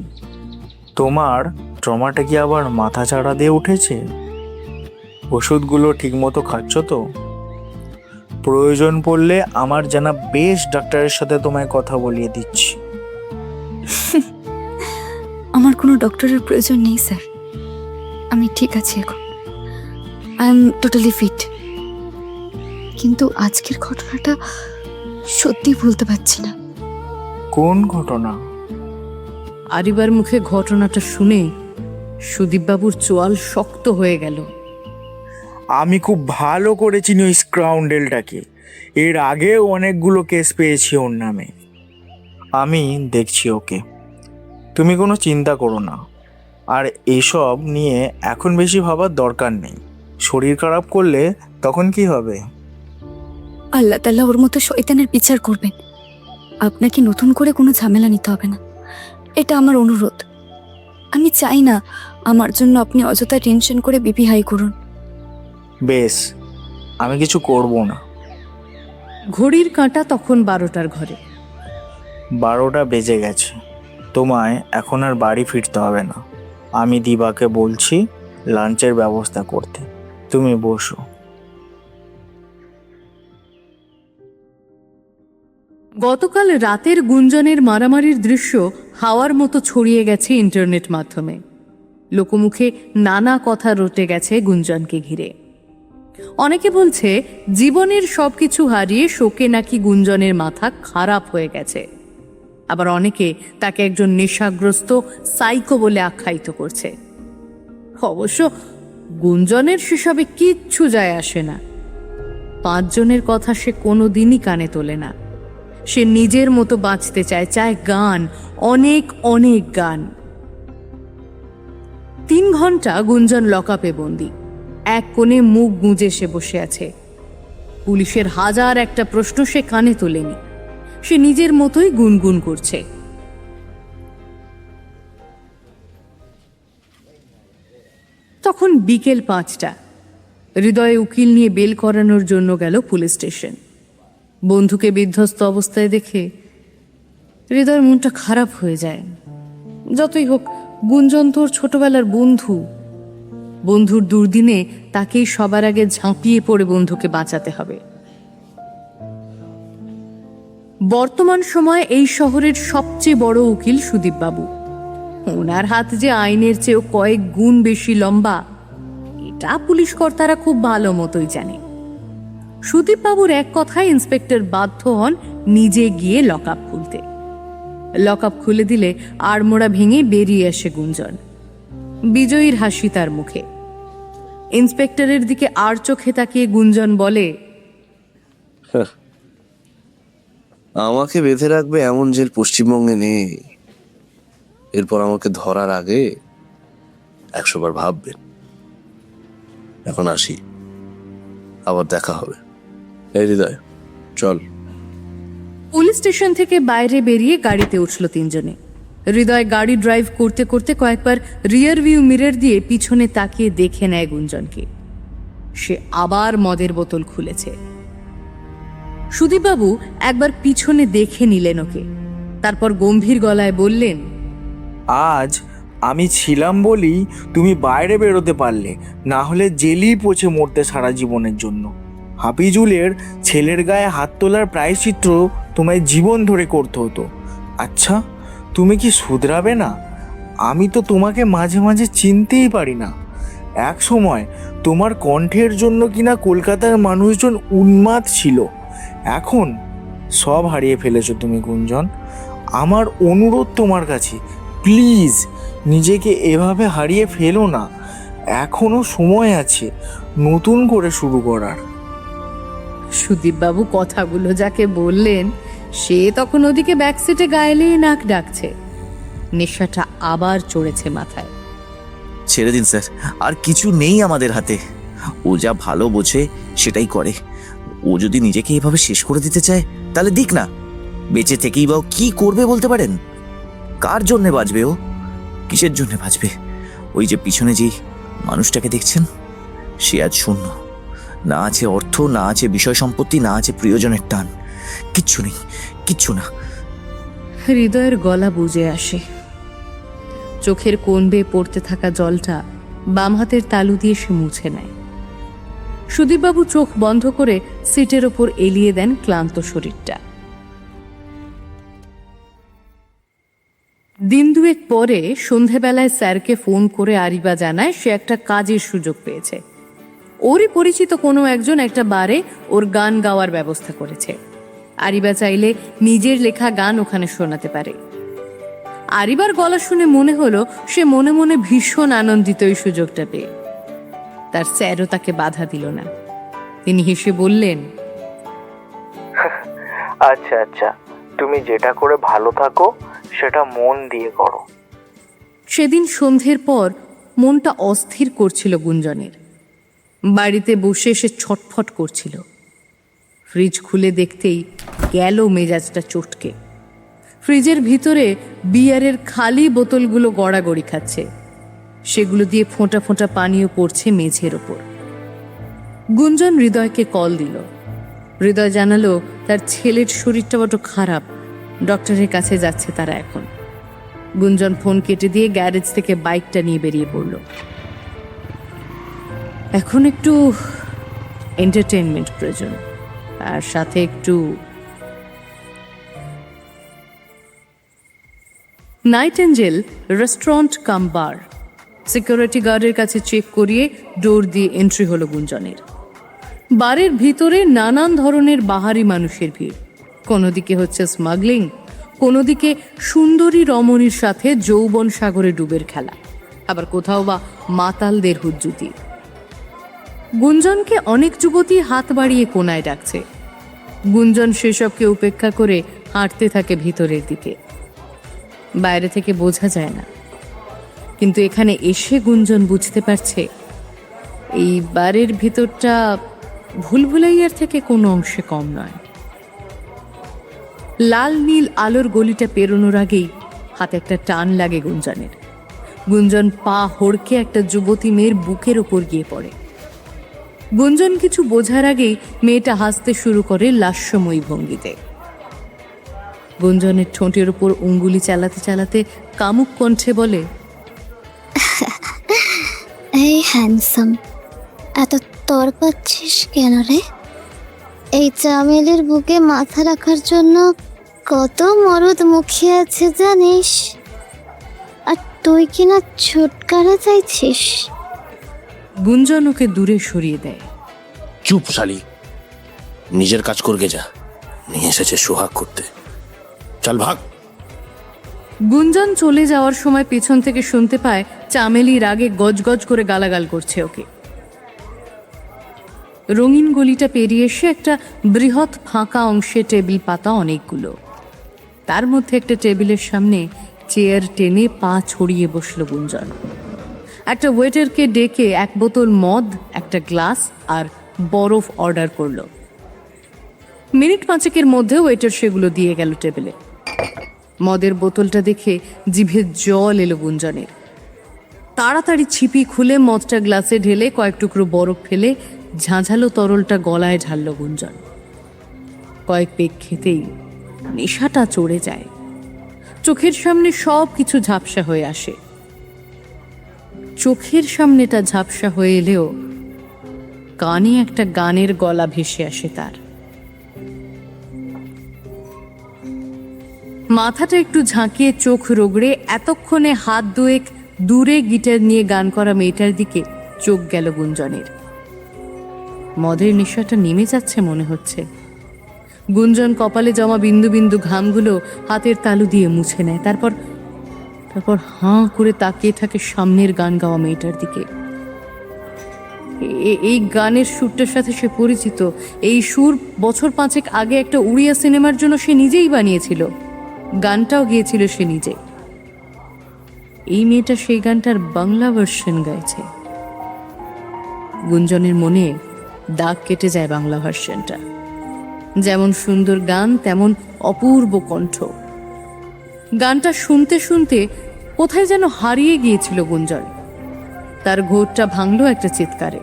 তোমার ট্রমাটা কি আবার মাথা চাড়া দিয়ে উঠেছে? ওষুধগুলো ঠিকমতো খাচ্ছ তো? প্রয়োজন পড়লে আমার জানা বেশ ডাক্তারের সাথে তোমায় কথা বলিয়ে দিচ্ছি। আমার কোনো ডক্টরের প্রয়োজন নেই স্যার, আমি ঠিক আছি এখন। I am totally fit. কিন্তু আজকের ঘটনাটা সত্যি ভুলতে পারছি না। কোন ঘটনা? আরিবার মুখে ঘটনাটা শুনে সুদীপবাবুর চোয়াল শক্ত হয়ে গেল। আমি খুব ভালো করে চিনি ওই স্ক্রাউন্ডেলটাকে। এর আগেও অনেকগুলো কেস পেয়েছি ওর নামে। আমি দেখছি ওকে, তুমি কোনো চিন্তা করো না। আর এসব নিয়ে এখন বেশি ভাবার দরকার নেই। শরীর খারাপ করলে তখন কি হবে? আল্লাহ তাআলা ওর মতো শয়তানের বিচার করবেন। আপনাকে নতুন করে কোনো ঝামেলা নিতে হবে না, এটা আমার অনুরোধ। আমি চাই না আমার জন্য আপনি অযথা টেনশন করে বিপি হাই করুন। বেশ, আমি কিছু করব না। ঘড়ির কাঁটা তখন 12টার ঘরে। 12টা বেজে গেছে। তোমায় এখন আর বাড়ি ফিরতে হবে না। আমি দিবাকে বলছি লাঞ্চের ব্যবস্থা করতে। তুমি বসো। গতকাল রাতের গুঞ্জনের মারামারির দৃশ্য হাওয়ার মতো ছড়িয়ে গেছে ইন্টারনেট মাধ্যমে। লোকমুখে নানা কথা রটে গেছে গুঞ্জনকে ঘিরে। অনেকে বলছে জীবনের সবকিছু হারিয়ে শোকে নাকি গুঞ্জনের মাথা খারাপ হয়ে গেছে। আবার অনেকে তাকে একজন নেশাগ্রস্ত সাইকো বলে আখ্যায়িত করছে। অবশ্য গুঞ্জনের সেসবে কিচ্ছু যায় আসে না। 5 জনের কথা সে কোনোদিনই কানে তোলে না। সে নিজের মতো বাঁচতে চায়, চায় গান, অনেক অনেক গান। 3 ঘন্টা গুঞ্জন লকআপে বন্দি। এক কোণে মুখ গুঁজে সে বসে আছে। পুলিশের 1001টা প্রশ্ন সে কানে তোলেনি। সে নিজের মতোই গুনগুন করছে। তখন বিকেল 5টা। হৃদয়ে উকিল নিয়ে বেল করানোর জন্য গেল পুলিশ স্টেশন। বন্ধুকে বিধ্বস্ত অবস্থায় দেখে হৃদয়ের মনটা খারাপ হয়ে যায়। যতই হোক গুঞ্জন তোর ছোটবেলার বন্ধু। বন্ধুর দুর্দিনে তাকেই সবার আগে ঝাঁপিয়ে পড়ে বন্ধুকে বাঁচাতে হবে। বর্তমান সময়ে এই শহরের সবচেয়ে বড় উকিল সুদীপবাবু। ওনার হাত যে আইনের চেয়েও কয়েক গুণ বেশি লম্বা, এটা পুলিশ কর্তারা খুব ভালো মতোই জানে। সুদীপবাবুর এক কথায় ইন্সপেক্টর বাধ্য হন নিজে গিয়ে লকআপ খুলতে। লকআপ খুলে দিলে আড়মোড়া ভেঙে বেরিয়ে আসে গুঞ্জন। বিজয়ীর হাসি তার মুখে। ইন্সপেক্টরের দিকে আর চোখে তাকিয়ে গুঞ্জন বলে, আমাকে বেঁধে রাখবে এমন জেল পশ্চিমবঙ্গে নেই। এরপর আমাকে ধরার আগে 100 বার ভাববেন। এখন আসি, আবার দেখা হবে। এই হৃদয়, চল। পুলিশ স্টেশন থেকে বাইরে বেরিয়ে গাড়িতে উঠল 3 জনে। হৃদয় গাড়ি ড্রাইভ করতে করতে কয়েকবার রিয়ার ভিউ মিরর দিয়ে পিছনে তাকিয়ে দেখে নেয় গুঞ্জনকে। সে আবার মদের বোতল খুলেছে। সুদীপবাবু একবার পিছনে দেখে নিলেন ওকে, তারপর গম্ভীর গলায় বললেন, আজ আমি ছিলাম বলেই তুমি বাইরে বেরোতে পারলে, না হলে জেলেই পচে মরতে সারা জীবনের জন্য। হাফিজুলের ছেলের গায়ে হাত তোলার প্রায়শ্চিত্ত তোমায় জীবন ধরে করতে হতো। আচ্ছা, তুমি কি শুধরাবে না? আমি তো তোমাকে মাঝে মাঝে চিনতেই পারি না। এক সময় তোমার কণ্ঠের জন্য কিনা কলকাতার মানুষজন উন্মাদ ছিল, এখন সব হারিয়ে ফেলেছো তুমি গুঞ্জন। আমার অনুরোধ তোমার কাছে, প্লিজ নিজেকে এভাবে হারিয়ে ফেলো না, এখনো সময় আছে নতুন করে শুরু করার। সুদীপবাবু কথাগুলো যাকে বললেন সে তখন ওদিকে ব্যাকসিটে গায়েলেই নাক ডাকছে। নেশাটা আবার চড়েছে মাথায়। ছেড়ে দিন স্যার, আর কিছু নেই আমাদের হাতে। ও যা ভালো বোঝে সেটাই করে। ও যদি নিজেকে এভাবে শেষ করে দিতে চায় তাহলে দিক না। বেঁচে থেকেই বা ও কি করবে বলতে পারেন? কার জন্যে বাঁচবে ও? কিসের জন্য বাঁচবে? ওই যে পিছনে যেই মানুষটাকে দেখছেন, সে আজ শূন্য। না আছে অর্থ, না আছে বিষয় সম্পত্তি, না আছে প্রিয়জনের টান, কিচ্ছু নেই, কিচ্ছু না। হৃদয়ের গলা বুঝে আসে। চোখের কোণ বেয়ে পড়তে থাকা জলটা বাম হাতের তালু দিয়ে সে মুছে নেয়। সুদীপবাবু চোখ বন্ধ করে সিটের ওপর এলিয়ে দেন ক্লান্ত শরীরটা। দিন দুয়েক পরে সন্ধেবেলায় স্যারকে ফোন করে আরিবা জানায় সে একটা কাজের সুযোগ পেয়েছে। ওরই পরিচিত কোনো একজন একটা বারে ওর গান গাওয়ার ব্যবস্থা করেছে। আরিবা চাইলে নিজের লেখা গান ওখানে শোনাতে পারে। আরিবার গলা শুনে মনে হলো সে মনে মনে ভীষণ আনন্দিত এই সুযোগটা পেয়ে। তার স্যারও তাকে বাধা দিল না। তিনি হেসে বললেন, আচ্ছা আচ্ছা, তুমি যেটা করে ভালো থাকো সেটা মন দিয়ে করো। সেদিন সন্ধ্যের পর মনটা অস্থির করছিল গুঞ্জনের। বাড়িতে বসে সে ছটফট করছিল। ফ্রিজ খুলে দেখতেই গেল মেজাজটা চটকে। ফ্রিজের ভিতরে বিয়ারের খালি বোতলগুলো গড়াগড়ি খাচ্ছে, সেগুলো দিয়ে ফোঁটা ফোঁটা পানিও পড়ছে মেঝের ওপর। গুঞ্জন হৃদয়কে কল দিল। হৃদয় জানালো তার ছেলের শরীরটা বড় খারাপ, ডক্টরের কাছে যাচ্ছে তারা এখন। গুঞ্জন ফোন কেটে দিয়ে গ্যারেজ থেকে বাইকটা নিয়ে বেরিয়ে পড়ল। এখন একটু এন্টারটেইনমেন্ট প্রয়োজন, আর সাথে একটু নাইট এঞ্জেল রেস্টুরেন্ট কাম বার। সিকিউরিটি গার্ডের কাছে চেক করিয়ে ডোর দিয়ে এন্ট্রি হলো গুঞ্জনের। বারের ভিতরে নানান ধরনের বাহারি মানুষের ভিড়। কোনো দিকে হচ্ছে স্মাগলিং, কোনো দিকে সুন্দরী রমণীর সাথে যৌবন সাগরে ডুবের খেলা, আবার কোথাও বা মাতালদের হুজ্জুতি। গুঞ্জনকে অনেক যুবতী হাত বাড়িয়ে কোনায় ডাকছে। গুঞ্জন সেসবকে উপেক্ষা করে হাঁটতে থাকে ভিতরের দিকে। বাইরে থেকে বোঝা যায় না, কিন্তু এখানে এসে গুঞ্জন বুঝতে পারছে এই বারের ভিতরটা ভুলভুলাইয়ার থেকে কোনো অংশে কম নয়। লাল নীল আলোর গলিটা পেরোনোর আগেই হাতে একটা টান লাগে গুঞ্জনের। গুঞ্জন পা হড়কে একটা যুবতী মেয়ের বুকের ওপর গিয়ে পড়ে। গুঞ্জন কিছু বোঝার আগেই মেয়েটা হাসতে শুরু করে লাস্যময়ী ভঙ্গিতে। গুঞ্জনের ঠোঁটের উপর উঙ্গুলি চালাতে চালাতে কামুক কণ্ঠে বলে, এই হ্যান্ডসাম, এত তর পাচ্ছিস কেন রে? এই চামেলির বুকে মাথা রাখার জন্য কত মরদ মুখিয়ে আছে জানিস? আর তুই কিনা ছুটকারা চাইছিস? গুঞ্জন ওকে দূরে সরিয়ে দেয়। চুপ শালি, নিজের কাজ করবে যা, নিয়ে এসেছে সোহাগ করতে, চল ভাগ। গুঞ্জন চলে যাওয়ার সময় পেছন থেকে শুনতে পায় চামেলি রাগে গজগজ করে গালাগাল করছে ওকে। রঙিন গলিটা পেরিয়ে এসে একটা বৃহৎ ফাঁকা অংশে টেবিল পাতা অনেকগুলো। তার মধ্যে একটা টেবিলের সামনে চেয়ার টেনে পা ছড়িয়ে বসলো গুঞ্জন। একটা ওয়েটারকে ডেকে এক বোতল মদ, একটা গ্লাস আর বরফ অর্ডার করলো। মিনিট পাঁচেকের মধ্যে ওয়েটার সেগুলো দিয়ে গেল টেবিলে। মদের বোতলটা দেখে জিভে জল এলো গুঞ্জনের। তাড়াতাড়ি ছিপি খুলে মদটা গ্লাসে ঢেলে কয়েক টুকরো বরফ ফেলে ঝাঁঝালো তরলটা গলায় ঢাললো গুঞ্জন। কয়েক পেগ খেতেই নেশাটা চড়ে যায়। চোখের সামনে সব কিছু ঝাপসা হয়ে আসে। চোখের সামনেটা ঝাপসা হয়ে এলেও কানে একটা গানের গলা ভেসে আসে তার। মাথাটা একটু ঝাঁকিয়ে চোখ রোগড়ে এতক্ষণে হাত দুয়েক দূরে গিটার নিয়ে গান করা মেয়েটার দিকে চোখ গেল গুঞ্জনের। মদের নেশাটা নেমে যাচ্ছে মনে হচ্ছে। গুঞ্জন কপালে জমা বিন্দু বিন্দু ঘামগুলো হাতের তালু দিয়ে মুছে নেয়। তারপর হাঁ করে তাকিয়ে থাকে সামনের গান গাওয়া মেয়েটার দিকে। এই গানের সুরটার সাথে সে পরিচিত। এই সুর বছর 5 আগে একটা উড়িয়া সিনেমার জন্য সে নিজেই বানিয়েছিল, গানটাও গিয়েছিল সে নিজে। এই মেয়েটা সেই গানটার বাংলা ভার্সন গাইছে। গুঞ্জনের মনে দাগ কেটে যায় বাংলা ভার্সনটা। যেমন সুন্দর গান তেমন অপূর্ব কণ্ঠ। গানটা শুনতে শুনতে কোথায় যেন হারিয়ে গিয়েছিল গুঞ্জন। তার ঘোরটা ভাঙলো একটা চিৎকারে।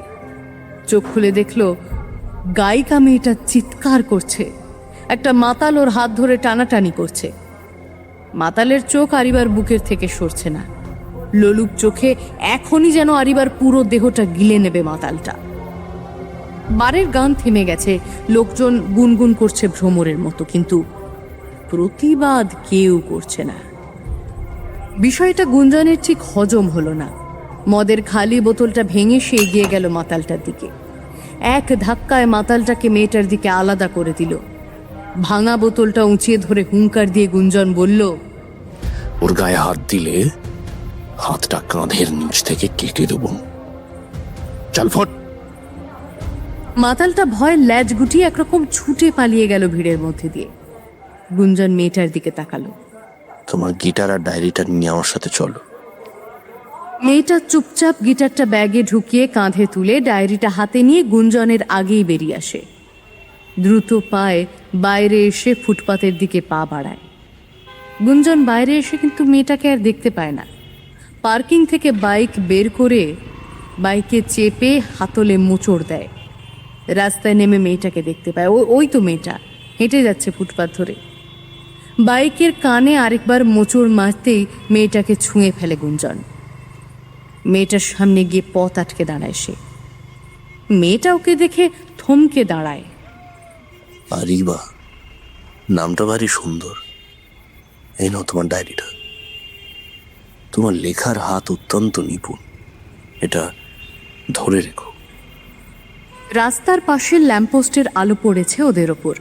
চোখ খুলে দেখলো গায়িকা মেয়েটা চিৎকার করছে। একটা মাতাল ওর হাত ধরে টানাটানি করছে। মাতালের চোখ আরিবার বুকের থেকে সরছে না। লোলুপ চোখে এখনই যেন আরিবার পুরো দেহটা গিলে নেবে মাতালটা। বারের গান থেমে গেছে। লোকজন গুনগুন করছে ভ্রমরের মতো, কিন্তু প্রতিবাদ কেউ করছে না। বিষয়টা গুঞ্জনের ঠিক হজম হলো না। মদের খালি বোতলটা ভেঙে সে এগিয়ে গেল মাতালটার দিকে। এক ধাক্কায় মাতালটাকে মেয়েটার দিকে আলাদা করে দিল। ভাঙা বোতলটা উঁচিয়ে ধরে হুঙ্কার দিয়ে গুঞ্জন বলল, ওর গায়ে হাত দিলে হাতটা কাঁধের নিচ থেকে কেটে দেবো। চল ফট। মাতালটা ভয় ল্যাজ গুটিয়ে একরকম ছুটে পালিয়ে গেল ভিড়ের মধ্যে দিয়ে। গুঞ্জন মেয়েটার দিকে তাকালো। তোমার গিটার আর ডায়েরিটা নিয়ে আমার সাথে চলো। মেয়েটা চুপচাপ গিটারটা ব্যাগে ঢুকিয়ে কাঁধে তুলে ডায়েরিটা হাতে নিয়ে গুঞ্জনের আগেই বেরিয়ে আসে। দ্রুত পায়ে বাইরে এসে ফুটপাতের দিকে পা বাড়ায়। গুঞ্জন বাইরে এসে কিন্তু মেয়েটাকে আর দেখতে পায় না। পার্কিং থেকে বাইক বের করে বাইকে চেপে হাতলে মোচড় দেয়। রাস্তায় নেমে মেয়েটাকে দেখতে পায়। ওই তো মেয়েটা হেঁটে যাচ্ছে ফুটপাত ধরে। বাইকের কানে আরেকবার মোচড় মারতেই মেয়েটাকে ছুঁয়ে ফেলে গুঞ্জন। মেয়েটার সামনে গিয়ে পথ আটকে দাঁড়ায় সে। মেয়েটা ওকে দেখে থমকে দাঁড়ায়। আরিবা, নামটা ভারী সুন্দর। এই নাও তোমার ডায়েরিটা। তোমার লেখার হাত অত্যন্ত নিপুণ, এটা ধরে রেখো। রাস্তার পাশের ল্যাম্পপোস্টের আলো পড়েছে ওদের ওপর।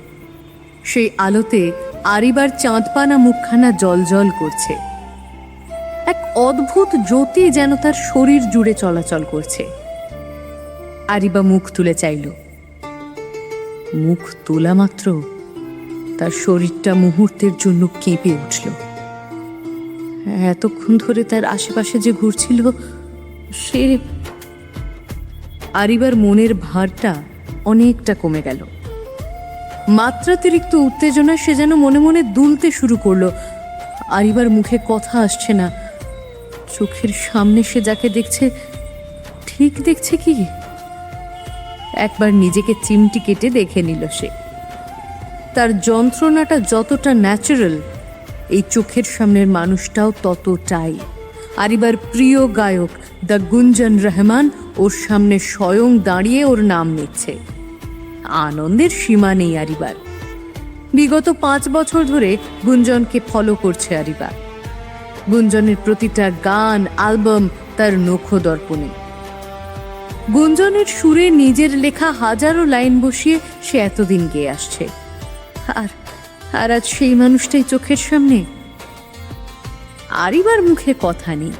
সেই আলোতে আরিবার চাঁদপানা মুখখানা জলজল করছে। এক অদ্ভুত জ্যোতি যেন তার শরীর জুড়ে চলাচল করছে। আরিবা মুখ তুলে চাইল। মুখ তোলা মাত্র তার শরীরটা মুহূর্তের জন্য কেঁপে উঠল। এতক্ষণ ধরে তার আশেপাশে যে ঘুরছিল সে, আরিবার মনের ভারটা অনেকটা কমে গেল। মাত্রাতিরিক্ত উত্তেজনা সে যেন মনে মনে দুলতে শুরু করলো। আরিবার মুখে কথা আসছে না। চোখের সামনে সে যাকে দেখছে ঠিক দেখছে কি? একবার নিজেকে চিমটি কেটে দেখে নিল সে। তার যন্ত্রণাটা যতটা ন্যাচারাল, এই চোখের সামনের মানুষটাও ততটাই। আরিবার প্রিয় গায়ক দ্য গুঞ্জন রহমান ওর সামনে স্বয়ং দাঁড়িয়ে ওর নাম নিচ্ছে। আনন্দের সীমা নেই আরিবার। বিগত 5 বছর ধরে গুঞ্জনকে ফলো করছে আরিবা। গুঞ্জনের প্রতিটা গান, অ্যালবাম তার নখো দর্পণে। গুঞ্জনের সুরে নিজের লেখা হাজারো লাইন বসিয়ে সে এতদিন গেয়ে আসছে। আর আজ সেই মানুষটাই চোখের সামনে। আরিবার মুখে কথা নেই।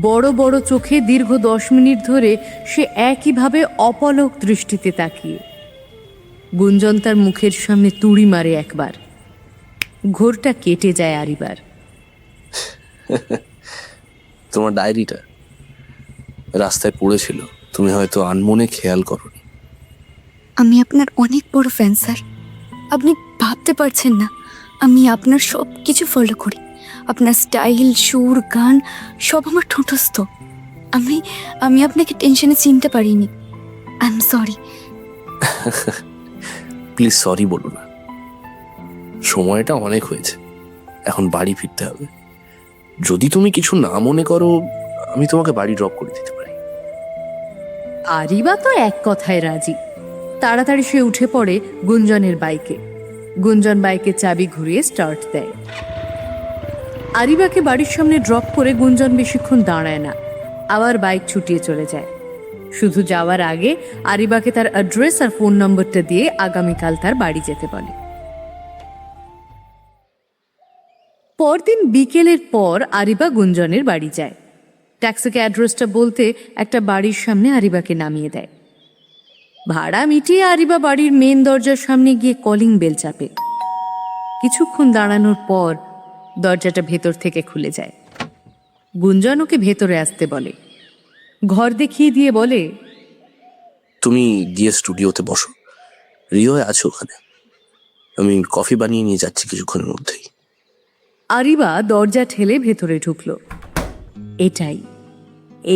বড় বড় চোখে দীর্ঘ 10 মিনিট ধরে সে একইভাবে অপলক দৃষ্টিতে তাকিয়ে। গুঞ্জন তার মুখের সামনে তুড়ি মারে একবার। ঘোরটা কেটে যায় আরিবার। তোমার ডায়েরিটা রাস্তায় পড়েছিল, তুমি হয়তো আনমনে খেয়াল করোনি। আমি আপনার অনেক বড় ফ্যান স্যার। আপনি ভাবতে পারছেন না, আমি আপনার সব কিছু ফলো করি। আপনার স্টাইল, সুর, গান সব আমার ঠোঁটস্থ। আমি আপনাকে টেনশনে চিনতে পারিনি। I am sorry. Please sorry বলো না। সময়টা অনেক হয়েছে, এখন বাড়ি ফিরতে হবে। যদি তুমি কিছু না মনে করো, আমি তোমাকে বাড়ি ড্রপ করে দিতে পারি। আরিবা তো এক কথায় রাজি। তাড়াতাড়ি সে উঠে পড়ে গুঞ্জনের বাইকে। গুঞ্জন বাইকের চাবি ঘুরিয়ে স্টার্ট দেয়। আরিবাকে বাড়ির সামনে ড্রপ করে গুঞ্জন বেশিক্ষণ দাঁড়ায় না, আবার বাইক ছুটিয়ে চলে যায়। শুধু যাওয়ার আগে আরিবাকে তার অ্যাড্রেস আর ফোন নম্বরটা দিয়ে আগামীকাল তার বাড়ি যেতে বলে। পরদিন বিকেলের পর আরিবা গুঞ্জনের বাড়ি যায়। ট্যাক্সিকে অ্যাড্রেসটা বলতে একটা বাড়ির সামনে আরিবাকে নামিয়ে দেয়। ভাড়া মিটিয়ে আরিবা বাড়ির মেন দরজার সামনে গিয়ে কলিং বেল চাপে। কিছুক্ষণ দাঁড়ানোর পর দরজাটা ভেতর থেকে খুলে যায়। গুঞ্জন ওকে ভেতরে আসতে বলে। ঘর দেখিয়ে দিয়ে বলে, তুমি গিয়ে স্টুডিওতে বসো, রিও আছে ওখানে, আমি কফি বানিয়ে নিয়ে যাচ্ছি কিছুক্ষণের মধ্যেই। আরিবা দরজা ঠেলে ভেতরে ঢুকলো।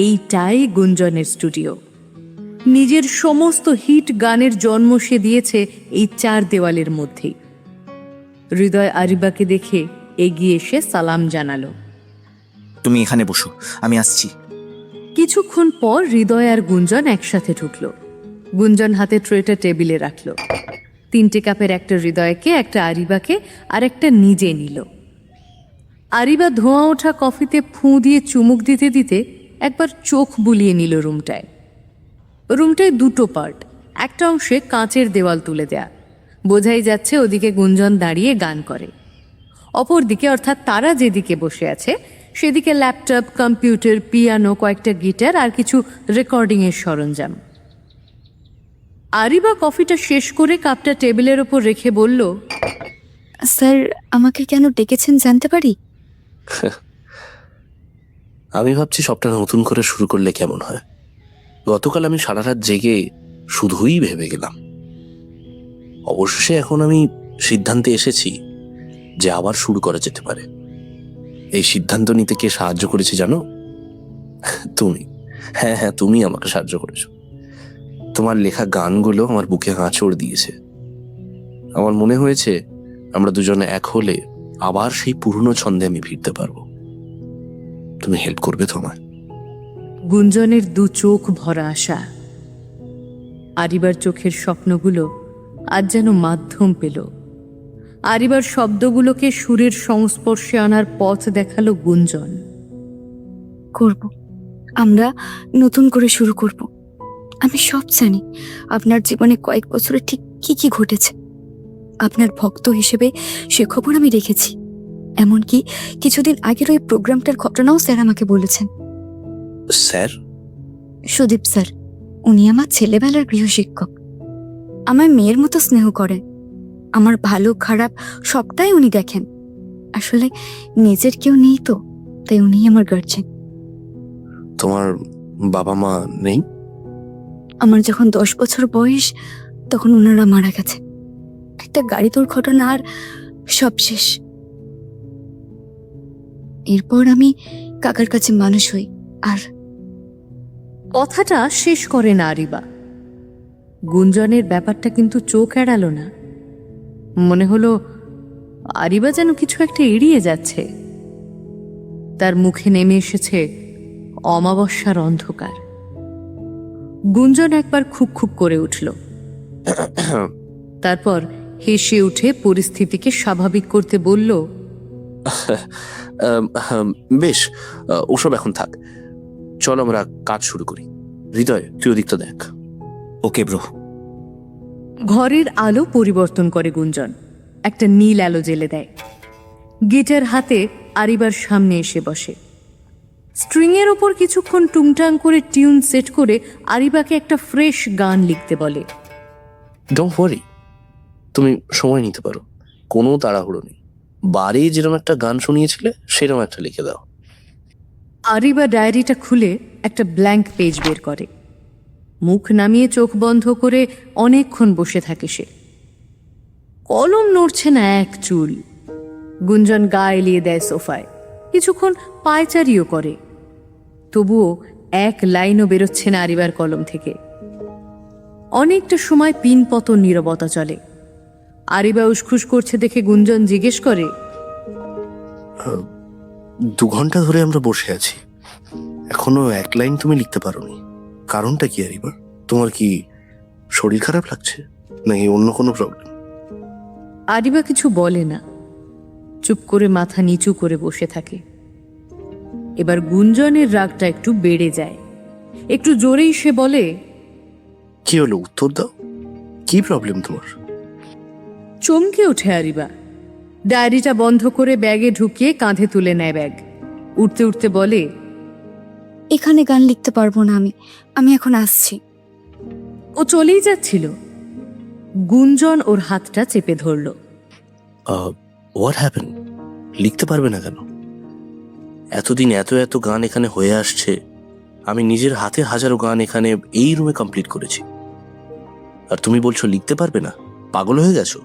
এইটাই গুঞ্জনের স্টুডিও। নিজের সমস্ত হিট গানের জন্ম সে দিয়েছে এই 4 দেওয়ালের মধ্যেই। হৃদয় আরিবাকে দেখে এগিয়ে এসে সালাম জানালো। তুমি এখানে বসো, আমি আসছি। কিছুক্ষণ পর হৃদয় আর গুঞ্জন একসাথে ঢুকলো। গুঞ্জন হাতে ট্রেটা টেবিলে রাখলো। 3টে কাপের একটা হৃদয়কে, একটা আরিবাকে আর একটা নিজে নিল। আরিবা ধোঁয়া ওঠা কফিতে ফুঁ দিয়ে চুমুক দিতে দিতে একবার চোখ বুলিয়ে নিল রুমটায়। রুমটায় 2টো পার্ট, একটা অংশে কাঁচের দেওয়াল তুলে দেয়া, বোঝাই যাচ্ছে ওদিকে গুঞ্জন দাঁড়িয়ে গান করে। অপরদিকে অর্থাৎ তারা যেদিকে বসে আছে সেদিকে ল্যাপটপ, কম্পিউটার, পিয়ানো, কয়েকটা গিটার আর কিছু রেকর্ডিংয়ের সরঞ্জাম। আরিবা কফিটা শেষ করে কাপটা টেবিলের ওপর রেখে বলল, স্যার আমাকে কেন ডেকেছেন জানতে পারি? আমি ভাবছি সবটা নতুন করে শুরু করলে কেমন হয়। গতকাল আমি সারা রাত জেগে শুধুই ভেবে গেলাম। অবশেষে এখন আমি সিদ্ধান্তে এসেছি যে আবার শুরু করা যেতে পারে। এই সিদ্ধান্ত নিতে কে সাহায্য করেছে জানো? তুমি। হ্যাঁ, তুমি আমাকে সাহায্য করেছো। তোমার লেখা গানগুলো আমার বুকে আঁচড় দিয়েছে। আমার মনে হয়েছে আমরা দুজনে এক হলে আবার সেই পুরনো ছন্দে আমি ফিরতে পারবো। তুমি হেল্প করবে তোমায়? গুঞ্জনের 2 চোখ ভরা আশা। আরিবার চোখের স্বপ্নগুলো আজ যেন মাধ্যম পেল। আরিবার শব্দগুলোকে সুরের সংস্পর্শে আনার পথ দেখালো গুঞ্জন। করব, আমরা নতুন করে শুরু করব। আমি সব জানি আপনার জীবনে কয়েক বছরে ঠিক কি কি ঘটেছে। আপনার ভক্ত হিসেবে সে খবর আমি রেখেছি। এমনকি কিছুদিন আগের ওই প্রোগ্রামটার ঘটনাও স্যার আমাকে বলেছেন। স্যার? সুদীপ স্যার, উনি আমার ছেলেবেলার গৃহশিক্ষক। আমার মেয়ের মতো স্নেহ করেন। আমার ভালো খারাপ সবটাই উনি দেখেন। আসলে নিজের কেউ নেই তো, তাই উনি আমার গার্জেন। তোমার বাবা মা নেই? আমার যখন 10 বছর বয়স তখন ওনারা মারা গেছে। একটা গাড়ি দুর্ঘটনা আর সব শেষ। এরপর আমি কাকার কাছে মানুষ হই। আর কথাটা শেষ করে না আরিবা। গুঞ্জনের ব্যাপারটা কিন্তু চোখ এড়ালো না। মনে হলো আরিবা যেন কিছু একটা এড়িয়ে যাচ্ছে। তার মুখে নেমে এসেছে অমাবস্যার অন্ধকার। গুঞ্জন একবার খুক খুক করে উঠল। তারপর হেসে উঠে পরিস্থিতিকে স্বাভাবিক করতে বলল, বেশ, ওসব এখন থাক, চল আমরা কাজ শুরু করি। হৃদয়, তুই ওদিকটা দেখ। Okay bro. ঘরের আলো পরিবর্তন করে গুঞ্জন, একটা নীল আলো জ্বেলে দেয়। গিটার হাতে আরিবার সামনে এসে বসে। স্ট্রিংয়ের ওপর কিছুক্ষণ টুংটাং করে টিউন সেট করে আরিবাকে একটা ফ্রেশ গান লিখতে বলে। ডোন্ট ওয়ারি, তুমি সময় নিতে পারো, কোনো তাড়াহুড়ো নেই। বারে যেরকম একটা গান শুনিয়েছিলে সেরকম একটা লিখে দাও। আরিবা ডায়েরিটা খুলে একটা ব্ল্যাঙ্ক পেজ বের করে। মুখ নামিয়ে চোখ বন্ধ করে অনেকক্ষণ বসে থাকে সে। কলম নড়ছে না এক চুল। গুঞ্জন গা এলিয়ে দেয় সোফায়, কিছুক্ষণ পায়চারিও করে। তবুও এক লাইনও বেরোচ্ছে না আরিবার কলম থেকে। অনেকটা সময় পিনপতন নীরবতা চলে। আরিবা উসখুস করছে দেখে গুঞ্জন জিজ্ঞেস করে, 2 ঘন্টা ধরে আমরা বসে আছি, এখনো এক লাইন তুমি লিখতে পারোনি। কারণটা কি আরিবা? তোমার কি শরীর খারাপ লাগছে নাকি অন্য কোনো প্রবলেম? আরিবা কিছু বলে না, চুপ করে মাথা নিচু করে বসে থাকে। এবার গুঞ্জনের রাগটা একটু বেড়ে যায়, একটু জোরেই সে বলে, কি হলো, উত্তর দাও, কি প্রবলেম তোমার? চমকে ওঠে আরিবা। ডায়েরিটা বন্ধ করে ব্যাগে ঢুকিয়ে কাঁধে তুলে নেয় ব্যাগ। উঠতে উঠতে বলে, এখানে গান লিখতে পারবো না আমি এখন আসছি। ও চলেই যাচ্ছিল। গুঞ্জন ওর হাতটা চেপে ধরল। What happen? লিখতে পারবে না কেন? এতদিন এত এত গান এখানে হয়ে আসছে, আমি নিজের হাতে হাজারো গান এখানে এই রুমে কমপ্লিট করেছি, আর তুমি বলছো লিখতে পারবে না? পাগল হয়ে গেছো?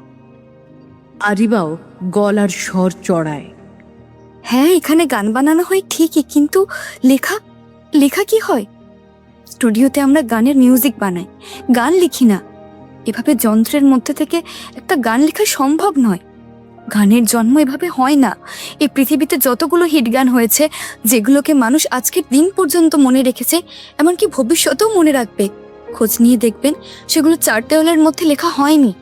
আরিবাও গলার স্বর চড়ায়। হ্যাঁ, এখানে গান বানানো হয় ঠিকই, কিন্তু লেখা লেখা কি হয়? স্টুডিওতে আমরা গানের মিউজিক বানাই, গান লিখি না। এভাবে যন্ত্রের মধ্যে থেকে একটা গান লেখা সম্ভব নয়। গানের জন্ম এভাবে হয় না। এই পৃথিবীতে যতগুলো হিট গান হয়েছে, যেগুলোকে মানুষ আজকের দিন পর্যন্ত মনে রেখেছে, এমনকি ভবিষ্যতেও মনে রাখবে, খোঁজ নিয়ে দেখবেন সেগুলো 4 দেওয়ালের মধ্যে লেখা হয়নি।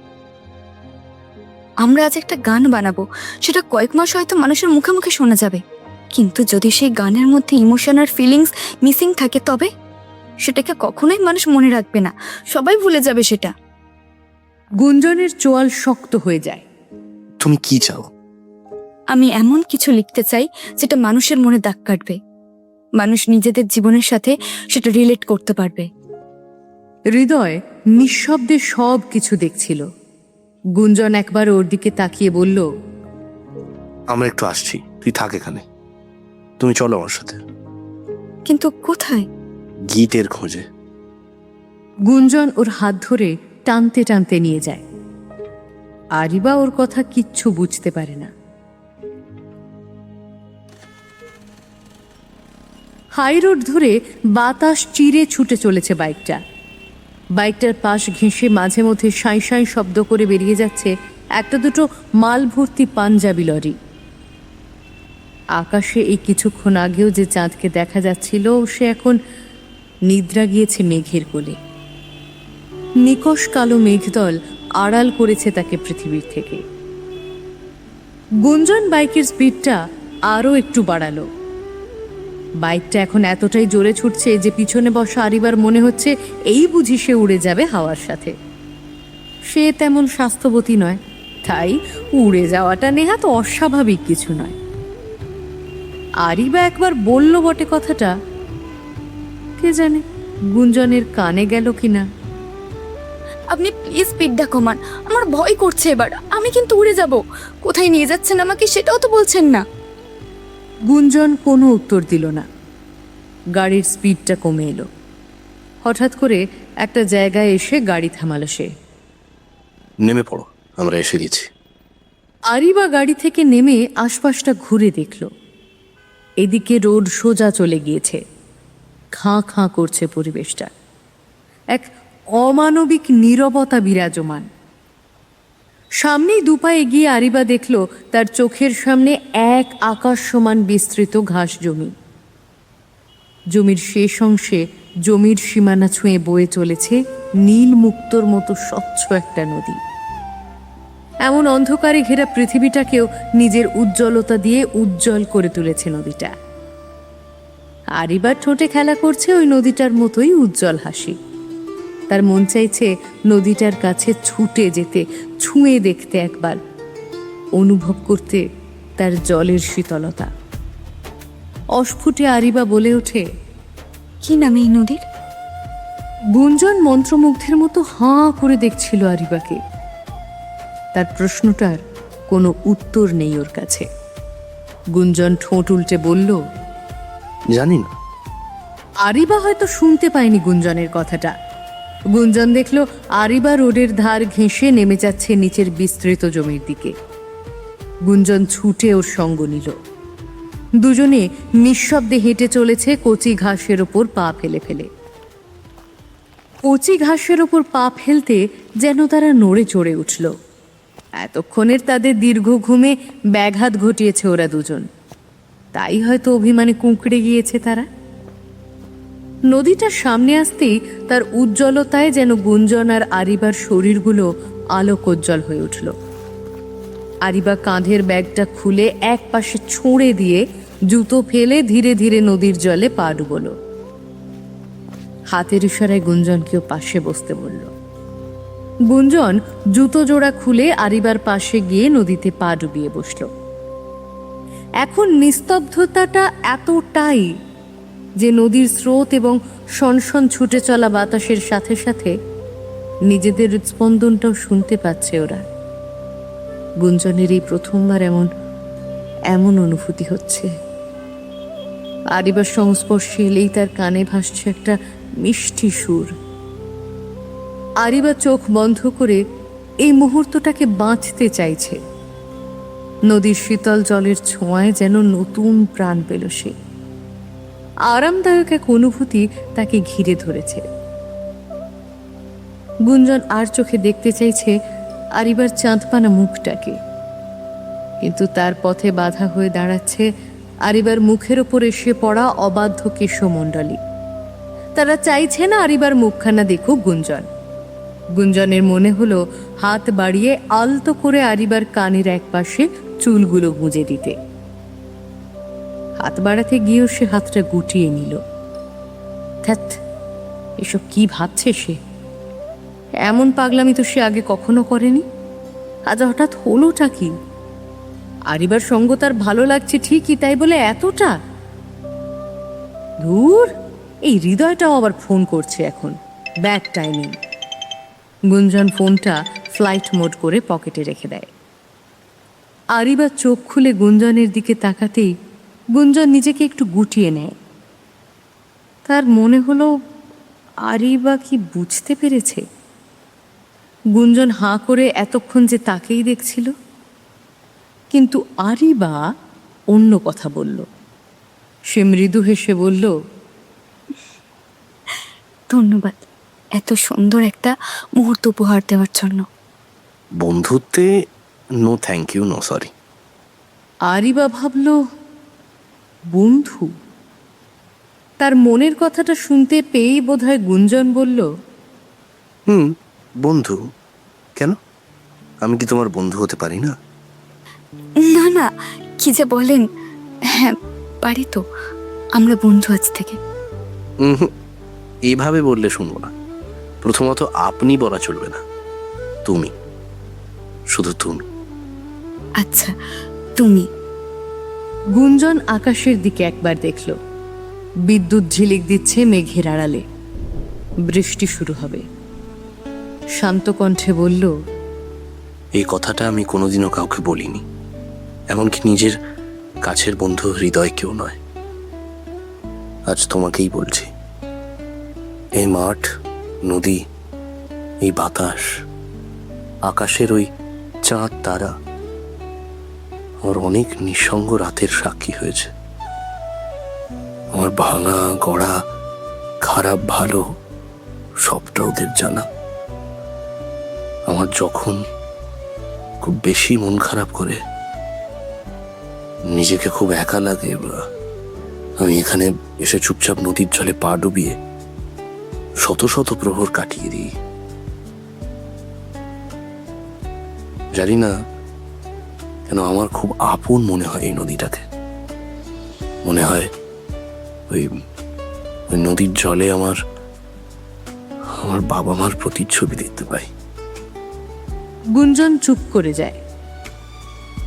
আমরা আজ একটা গান বানাবো, সেটা কয়েক মাস হয়তো মানুষের মুখে মুখে শোনা যাবে, কিন্তু যদি সেই গানের মধ্যে ইমোশন আর ফিলিংস মিসিং থাকে, তবে সেটাকে কখনোই মানুষ মনে রাখবে না, সবাই ভুলে যাবে সেটা। গুঞ্জনের চোয়াল শক্ত হয়ে যায়। তুমি কি চাও? আমি এমন কিছু লিখতে চাই যেটা মানুষের মনে দাগ কাটবে, মানুষ নিজেদের জীবনের সাথে সেটা রিলেট করতে পারবে। হৃদয় নিঃশব্দে সব কিছু দেখছিল। গুঞ্জন একবার ওর দিকে তাকিয়ে বলল, আমরা একটু আসছি, তুই থাক এখানে, তুমি চলো আমার সাথে। কিন্তু কোথায়? গীতের খোঁজে। গুঞ্জন ওর হাত ধরে টানতে টানতে নিয়ে যায়। আরিবা ওর কথা কিচ্ছু বুঝতে পারে না। হাই রোড ধরে বাতাস চিরে ছুটে চলেছে বাইকটা। বাইকটার পাশ ঘেঁষে মাঝে মধ্যে সাঁই সাঁই শব্দ করে বেরিয়ে যাচ্ছে একটা দুটো মাল ভর্তি পাঞ্জাবি লরি। আকাশে এই কিছুক্ষণ আগেও যে চাঁদকে দেখা যাচ্ছিল, সে এখন নিদ্রা গিয়েছে মেঘের কোলে। নিকষ কালো মেঘদল আড়াল করেছে তাকে পৃথিবীর থেকে। গুঞ্জন বাইকের স্পিডটা আরো একটু বাড়ালো। বাইকটা এখন এতটাই জোরে ছুটছে যে পিছনে বসা আরিবার মনে হচ্ছে এই বুঝি সে উড়ে যাবে হাওয়ার সাথে। সে তেমন স্বাস্থ্যবতী নয়, তাই উড়ে যাওয়াটা নেহাত অস্বাভাবিক কিছু নয়। আরিবা একবার বলল বটে কথাটা, কে জানে গুঞ্জনের কানে গেল কিনা। আপনি প্লিজ স্পিডটা কমান, আমার ভয় করছে এবার। আমি কিন্তু উড়ে যাব। কোথায় নিয়ে যাচ্ছেন আমাকে সেটাও তো বলছেন না। গুঞ্জন কোনো উত্তর দিল না। গাড়ির স্পিডটা কমে এলো। হঠাৎ করে একটা জায়গায় এসে গাড়ি থামালো সে। নেমে পড়ো, আমরা এসে গেছি। আরিবা গাড়ি থেকে নেমে আশপাশটা ঘুরে দেখল। এদিকে রোড সোজা চলে গিয়েছে। খাঁ খাঁ করছে পরিবেশটা, এক অমানবিক নীরবতা বিরাজমান। সামনেই দুপা এগিয়ে আরিবা দেখল তার চোখের সামনে এক আকাশ সমান বিস্তৃত ঘাস জমি। জমির শেষ অংশে জমির সীমানা ছুঁয়ে বয়ে চলেছে নীল মুক্তোর মতো স্বচ্ছ একটা নদী। এমন অন্ধকারে ঘেরা পৃথিবীটাকেও নিজের উজ্জ্বলতা দিয়ে উজ্জ্বল করে তুলেছে নদীটা। আরিবার ঠোঁটে খেলা করছে ওই নদীটার মতোই উজ্জ্বল হাসি। তার মন চাইছে নদীটার কাছে ছুটে যেতে, ছুঁয়ে দেখতে, একবার অনুভব করতে তার জলের শীতলতা। অস্ফুটে আরিবা বলে ওঠে, কি নাম এই নদীর? গুঞ্জন মন্ত্রমুগ্ধের মতো হাঁ করে দেখছিল আরিবাকে। তার প্রশ্নটার কোনো উত্তর নেই ওর কাছে। গুঞ্জন ঠোঁট উল্টে বলল, জানি না। আরিবা হয়তো শুনতে পায়নি গুঞ্জনের কথাটা। গুঞ্জন দেখল আরিবা রোডের ধার ঘেঁষে নেমে যাচ্ছে নিচের বিস্তৃত জমির দিকে। গুঞ্জন ছুটে ওর সঙ্গ নিল। দুজনে নিঃশব্দে হেঁটে চলেছে কচি ঘাসের ওপর পা ফেলে ফেলে। কচি ঘাসের ওপর পা ফেলতে যেন তারা নড়ে চড়ে উঠল। এতক্ষণের তাদের দীর্ঘ ঘুমে ব্যাঘাত ঘটিয়েছে ওরা দুজন, তাই হয়তো অভিমানে কুঁকড়ে গিয়েছে তারা। নদীটা সামনে আসতেই তার উজ্জ্বলতায় যেন গুঞ্জন আর আরিবার শরীরগুলো আলোকোজ্জ্বল হয়ে উঠল। আরিবা কাঁধের ব্যাগটা খুলে এক পাশে ছুঁড়ে দিয়ে জুতো ফেলে ধীরে ধীরে নদীর জলে পা ডুবল। হাতের ইশারায় গুঞ্জনকেও পাশে বসতে বলল। গুঞ্জন জুতো জোড়া খুলে আরিবার পাশে গিয়ে নদীতে পা ডুবিয়ে বসল। এখন নিস্তব্ধতাটা এতটাই যে নদীর স্রোত এবং সনসন ছুটে চলা বাতাসের সাথে সাথে নিজেদের হৃদস্পন্দনটাও শুনতে পাচ্ছে ওরা। গুঞ্জনের এই প্রথমবার এমন অনুভূতি হচ্ছে। আরিবার সংস্পর্শে এলেই তার কানে ভাসছে একটা মিষ্টি সুর। আরিবা চোখ বন্ধ করে এই মুহূর্তটাকে বাঁচতে চাইছে। নদীর শীতল জলের ছোঁয়ায় যেন নতুন প্রাণ পেল সে। আরামদায়ক এক অনুভূতি তাকে ঘিরে ধরেছে। গুঞ্জন আর চোখে দেখতে চাইছে আরিবার চাঁদপানা মুখটাকে, কিন্তু তার পথে বাধা হয়ে দাঁড়াচ্ছে আরিবার মুখের ওপর এসে পড়া অবাধ্য কেশমণ্ডলী। তারা চাইছে না আরিবার মুখখানা দেখুক গুঞ্জন। গুঞ্জনের মনে হলো হাত বাড়িয়ে আলতো করে আরিবার কানের এক পাশে চুলগুলো গুঁজে দিতে। হাত বাড়াতে গিয়েও সে হাতটা গুটিয়ে নিল। ধ্যাৎ, এসব কি ভাবছে সে? এমন পাগলামি তো সে আগে কখনো করেনি। আজ হঠাৎ হলোটা কি? আরিবার সঙ্গ তার ভালো লাগছে ঠিকই, তাই বলে এতটা? ধুর, এই হৃদয়টাও আবার ফোন করছে এখন, ব্যাড টাইমিং। গুঞ্জন ফোনটা ফ্লাইট মোড করে পকেটে রেখে দেয়। আরিবা চোখ খুলে গুঞ্জনের দিকে তাকাতেই গুঞ্জন নিজেকে একটু গুটিয়ে নেয়। তার মনে হলো আরিবা কি বুঝতে পেরেছে? গুঞ্জন হাঁ করে এতক্ষণ যে তাকেই দেখছিল, কিন্তু আরিবা অন্য কথা বলল। সে মৃদু হেসে বলল, ধন্যবাদ এত সুন্দর একটা মুহূর্ত উপহার দেওয়ার জন্য। বন্ধুত্বে no thank you, no sorry. Ariba ভাবল, বন্ধু? তার মনের কথাটা শুনতে পেয়েই বোধহয় গুঞ্জন বলল, বন্ধু। কেন, আমি কি তোমার বন্ধু হতে পারি না? না না, কি যে বলেন। হ্যাঁ পারি তো, আমরা বন্ধু আজ থেকে। এইভাবে বললে শুনবো না। প্রথমত আপনি বলা চলবে না, তুমি, শুধু তুমি। আচ্ছা তুমি। গুঞ্জন আকাশের দিকে একবার দেখল। বিদ্যুৎ ঝিলিক দিচ্ছে মেঘের আড়ালে, বৃষ্টি শুরু হবে। শান্ত কণ্ঠে বলল, এই কথাটা আমি কোনোদিনও কাউকে বলিনি, এমনকি নিজের কাছের বন্ধু হৃদয়কেও নয়। আজ তোমাকেই বলছি। এই মাঠ, নদী, এই বাতাস, আকাশের ওই চাঁদ তারা আমার অনেক নিঃসঙ্গ রাতের সাক্ষী হয়েছে। আমার ভাঙা গড়া, খারাপ ভালো সবটা ওদের জানা। আমার যখন খুব বেশি মন খারাপ করে, নিজেকে খুব একা লাগে, আমি এখানে এসে চুপচাপ নদীর জলে পা ডুবিয়ে শত শত প্রহর কাটিয়ে দিই। জানি না কেন আমার খুব আপন মনে হয় এই নদীটাকে। মনে হয় ওই নদীর জলে আমার বাবা মার প্রতিচ্ছবি দেখতে পাই। গুঞ্জন চুপ করে যায়।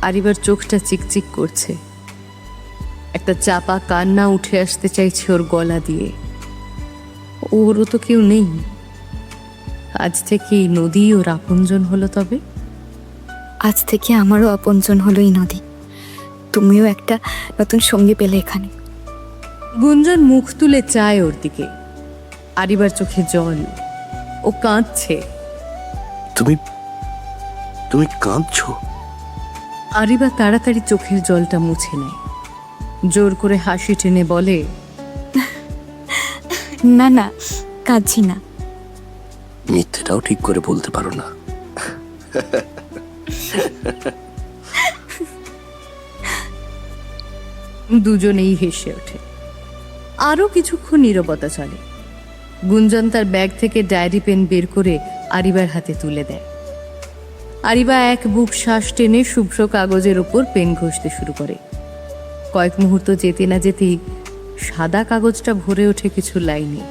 আরিবার চোখটা চিকচিক করছে। একটা চাপা কান্না উঠে আসতে চাইছে ওর গলা দিয়ে। ওরও তো কেউ নেই। আজ থেকে এই নদী ওর আপনজন হলো। তবে আজ থেকে আমারও আপনজন হলো এই নদী। তুমিও একটা নতুন সঙ্গী পেলে এখানে। গুঞ্জন মুখ তুলে চায় ওর দিকে। আরিবার চোখে জল, ও কাঁদছে। তুমি তুমি কাঁদছো? আরিবা তাড়াতাড়ি চোখের জলটা মুছে নেয়। জোর করে হাসি টেনে বলে, না না, কাঁদছি না। মিথ্যেটাও ঠিক করে বলতে পারো না। দুজনেই হেসে ওঠে। আরো কিছুক্ষণ নীরবতা চলে। গুঞ্জন তার ব্যাগ থেকে ডায়েরি পেন বের করে আরিবার হাতে তুলে দেয়। আরিবা এক বুক শ্বাস টেনে শুভ্র কাগজের ওপর পেন ঘষতে শুরু করে। কয়েক মুহূর্ত যেতে না যেতেই সাদা কাগজটা ভরে ওঠে কিছু লাইনে।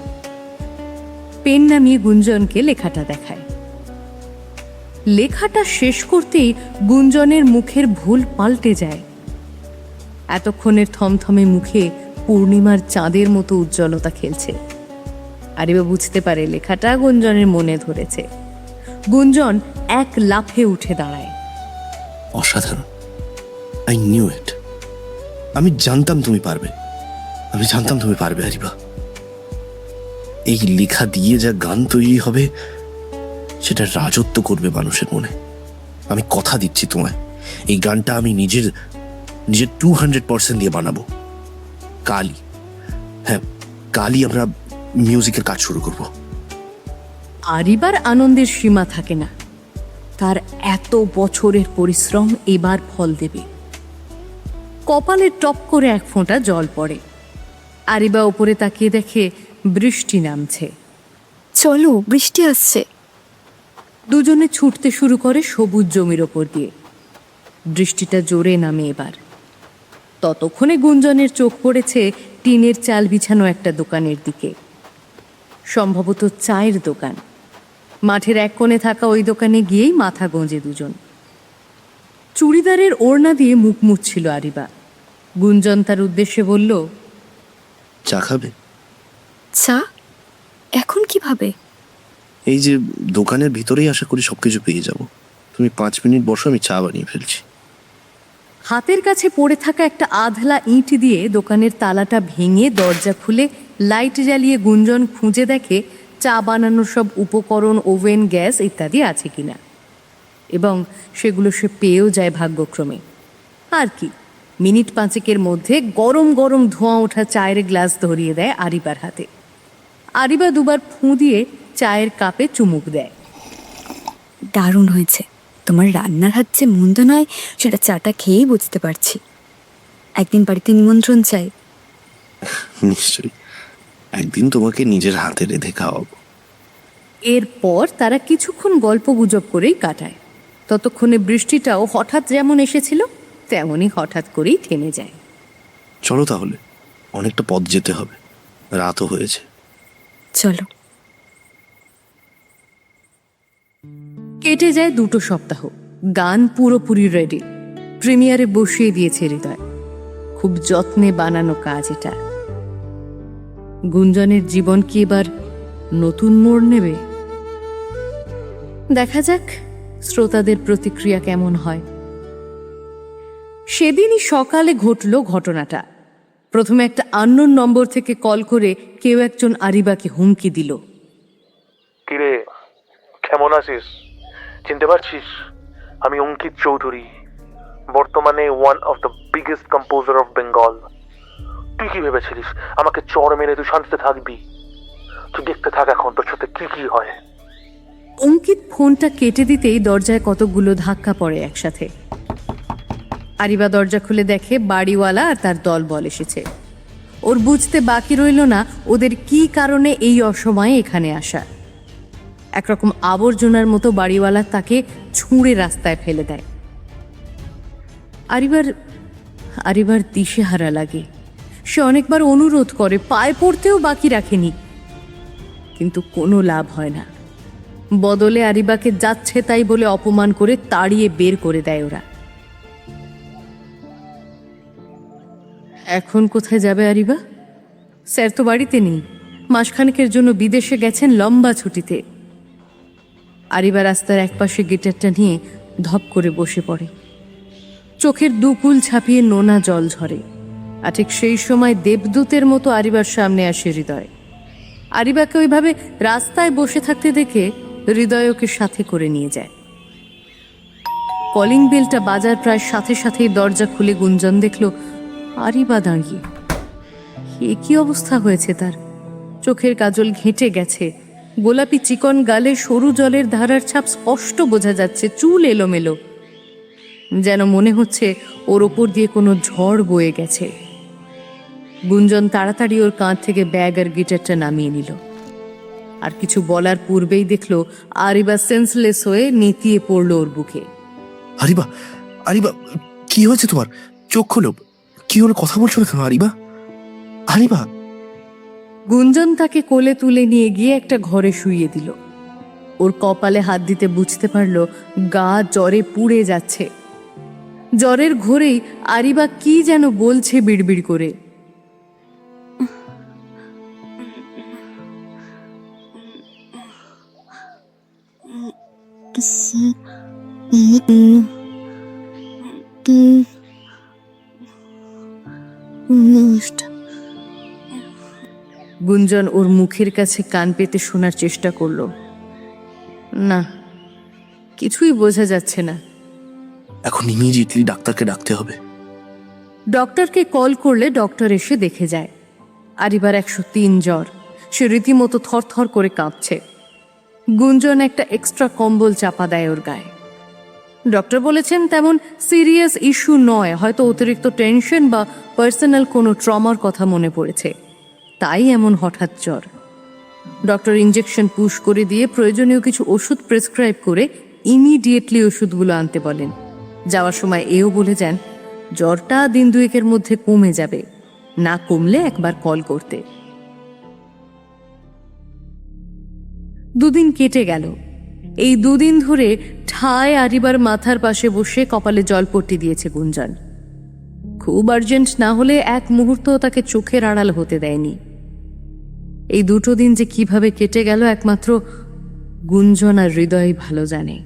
পেন নামিয়ে গুঞ্জনকে লেখাটা দেখায়। লেখাটা শেষ করতেই গুঞ্জনের মুখের ভুল পাল্টে যায়। এতক্ষণের থমথমে মুখে পূর্ণিমার চাঁদের মতো উজ্জ্বলতা খেলছে। আরিবা বুঝতে পারে লেখাটা গুঞ্জনের মনে ধরেছে। গুঞ্জন এক লাফে উঠে দাঁড়ায়। অসাধারণ, আই নিউ ইট। আমি জানতাম তুমি পারবে, আমি জানতাম তুমি পারবে আরিবা। এই লেখা দিয়ে যা গান তৈরি হবে সেটা রাজত্ব করবে মানুষের মনে। আমি কথা দিচ্ছি তোমায়, এই গানটা আমি নিজের 200% দিয়ে বানাবো। কালই, হ্যাঁ কালই আমরা মিউজিকের কাজ শুরু করব। আরিবার আনন্দের সীমা থাকে না। তার এত বছরের পরিশ্রম এবার ফল দেবে। কপালে টপ করে এক ফোঁটা জল পড়ে। আরিবা উপরে তাকিয়ে দেখে বৃষ্টি নামছে। চলো, বৃষ্টি আসছে। দুজনে ছুটতে শুরু করে সবুজ জমির ওপর দিয়ে। বৃষ্টিটা জোরে নামে এবার। ততক্ষণে গুঞ্জনের চোখ পড়েছে টিনের চাল বিছানো একটা দোকানের দিকে। সম্ভবত চায়ের দোকান। মাঠের এক কোণে থাকা ওই দোকানে গিয়েই মাথা গোঁজে দুজন। চুড়িদারের ওড়না দিয়ে মুখ মুছছিল আরিবা। গুঞ্জন তার উদ্দেশ্যে বলল, চা খাবে? চা? এখন কিভাবে? এই যে দোকানের ভিতরেই আশা করি সবকিছু পেয়ে যাব। তুমি 5 মিনিট বসো, আমি চা বানিয়ে ফেলছি। হাতের কাছে পড়ে থাকা একটা আধলা ইঁট দিয়ে দোকানের তালাটা ভেঙে দরজা খুলে লাইট জ্বালিয়ে গুঞ্জন খুঁজে দেখে চা বানানোর সব উপকরণ, ওভেন, গ্যাস ইত্যাদি আছে কিনা, এবং সেগুলো সে পেয়েও যায় ভাগ্যক্রমে। আর কি, মিনিট 5 মধ্যে গরম গরম ধোঁয়া ওঠা চায়ের গ্লাস ধরিয়ে দেয় আরিবার হাতে। আরিবা দুবার ফুঁ দিয়ে চায়ের কাপে চুমুক দেয়। দারুণ হয়েছে। তোমার রান্নার হাত যে মন্দ নয় সেটা চাটা খেয়েই বুঝতে পারছি। একদিন বাড়িতে নিমন্ত্রণ চাই। নিশ্চয়ই, একদিন তোমাকে নিজের হাতে রেঁধে খাওয়াবো। এরপর তারা কিছুক্ষণ গল্প গুজব করেই কাটায়। ততক্ষণে বৃষ্টিটাও হঠাৎ যেমন এসেছিল তেমনই হঠাৎ করেই থেমে যায়। চলো তাহলে, অনেকটা পথ যেতে হবে, রাতও হয়েছে। চলো। কেটে যায় 2 সপ্তাহ। গান পুরোপুরি রেডি। প্রিমিয়ারে বসিয়ে দিয়েছে হৃদয়। খুব যত্নে বানানো কাজ এটা। গুঞ্জনের জীবন কি এবার নতুন মোড় নেবে? দেখা যাক শ্রোতাদের প্রতিক্রিয়া কেমন হয়। সেদিনই সকালে ঘটল ঘটনাটা। প্রথমে একটা আননোন নম্বর থেকে কল করে কেউ একজন আরিবাকে হুমকি দিল। কিরে, কেমন আছিস? চিনতে পারছিস? আমি অঙ্কিত চৌধুরী, বর্তমানে one of the biggest composer of Bengal. তুই কি ভেবেছিলিস আমাকে চড় মেরে তুই শান্তিতে থাকবি? তুই দেখতে থাক এখন তোর সাথে কি কি হয়। অঙ্কিত ফোনটা কেটে দিতেই দরজায় কতগুলো ধাক্কা পড়ে একসাথে। আরিবা দরজা খুলে দেখে বাড়িওয়ালা আর তার দলবল এসেছে। ওর বুঝতে বাকি রইল না ওদের কি কারণে এই অসময়ে এখানে আসা। একরকম আবর্জনার মতো বাড়িওয়ালা তাকে ছুঁড়ে রাস্তায় ফেলে দেয়। আরিবার দিশেহারা লাগে। সে অনেকবার অনুরোধ করে, পায়ে পড়তেও বাকি রাখেনি, কিন্তু কোনো লাভ হয় না। বদলে আরিবাকে যাচ্ছে তাই বলে অপমান করে তাড়িয়ে বের করে দেয় ওরা। এখন কোথায় যাবে আরিবা? স্যার তো বাড়িতে নেই, মাসখানেকের জন্য বিদেশে গেছেন লম্বা ছুটিতে। আরিবা রাস্তার একপাশে গিটারটা নিয়ে ধপ করে বসে পড়ে। চোখের দুকুল ছাপিয়ে নোনা জল ঝরে। আর ঠিক সেই সময় দেবদূতের মতো আরিবার সামনে আসে হৃদয়। আরিবাকে ওইভাবে রাস্তায় বসে থাকতে দেখে হৃদয় ওকে সাথে করে নিয়ে যায়। কলিং বেলটা বাজার প্রায় সাথে সাথেই দরজা খুলে গুঞ্জন দেখল আরিবা দাঁড়িয়ে। এ কি অবস্থা হয়েছে তার? চোখের কাজল ঘেঁটে গেছে, গোলাপি চিকন গালে সরু জলের ধারার ছাপ স্পষ্ট বোঝা যাচ্ছে, চুল এলোমেলো। যেন মনে হচ্ছে ওর ওপর দিয়ে কোনো ঝড় বয়ে গেছে। গুঞ্জন তাড়াতাড়ি ওর কাঁধ থেকে ব্যাগ আর গিটারটা নামিয়ে নিল। আর কিছু বলার পূর্বেই দেখলো আরিবা সেন্সলেস হয়ে নেতিয়ে পড়লো ওর বুকে। আরিবা, আরিবা, কি হয়েছে তোমার? চোখ খোলো, কি হলো? কথা বলছো না কেন আরিবা? আরিবা। গুঞ্জন তাকে কোলে তুলে নিয়ে গিয়ে একটা ঘরে শুইয়ে দিল। ওর কপালে হাত দিতে বুঝতে পারলো গা জ্বরে পুড়ে যাচ্ছে। জ্বরের ঘোরেই আরিবা কি যেন বলছে বিড়বিড় করে। গুঞ্জন ওর মুখের কাছে কান পেতে শোনার চেষ্টা করলো। না, কিছুই বোঝা যাচ্ছে না। এখন ইমিডিয়েটলি ডাক্তারকে ডাকতে হবে। ডক্টরকে কল করলে ডক্টর এসে দেখে যায় আরিবার 103 জ্বর। সে রীতিমতো থরথর করে কাঁপছে। গুঞ্জন একটা এক্সট্রা কম্বল চাপা দেয় ওর গায়ে। ডক্টর বলেছেন তেমন সিরিয়াস ইস্যু নয়, হয়তো অতিরিক্ত টেনশন বা পার্সোনাল কোনো ট্রমার কথা মনে পড়েছে, তাই এমন হঠাৎ জ্বর। ডক্টর ইঞ্জেকশন পুশ করে দিয়ে প্রয়োজনীয় কিছু ওষুধ প্রেসক্রাইব করে ইমিডিয়েটলি ওষুধগুলো আনতে বলেন। যাওয়ার সময় এও বলে যান জ্বরটা দিন দুয়েকের মধ্যে কমে যাবে, না কমলে একবার কল করতে। 2 দিন কেটে গেল। এই 2 দিন ধরে ঠায় আরিবার মাথার পাশে বসে কপালে জলপট্টি দিয়েছে গুঞ্জন। খুব আর্জেন্ট না হলে এক মুহূর্ত তাকে চোখের আড়াল হতে দেয়নি। এই 2 দিন যে কিভাবে কেটে গেল একমাত্র গুঞ্জন আর হৃদয় ভালো জানে।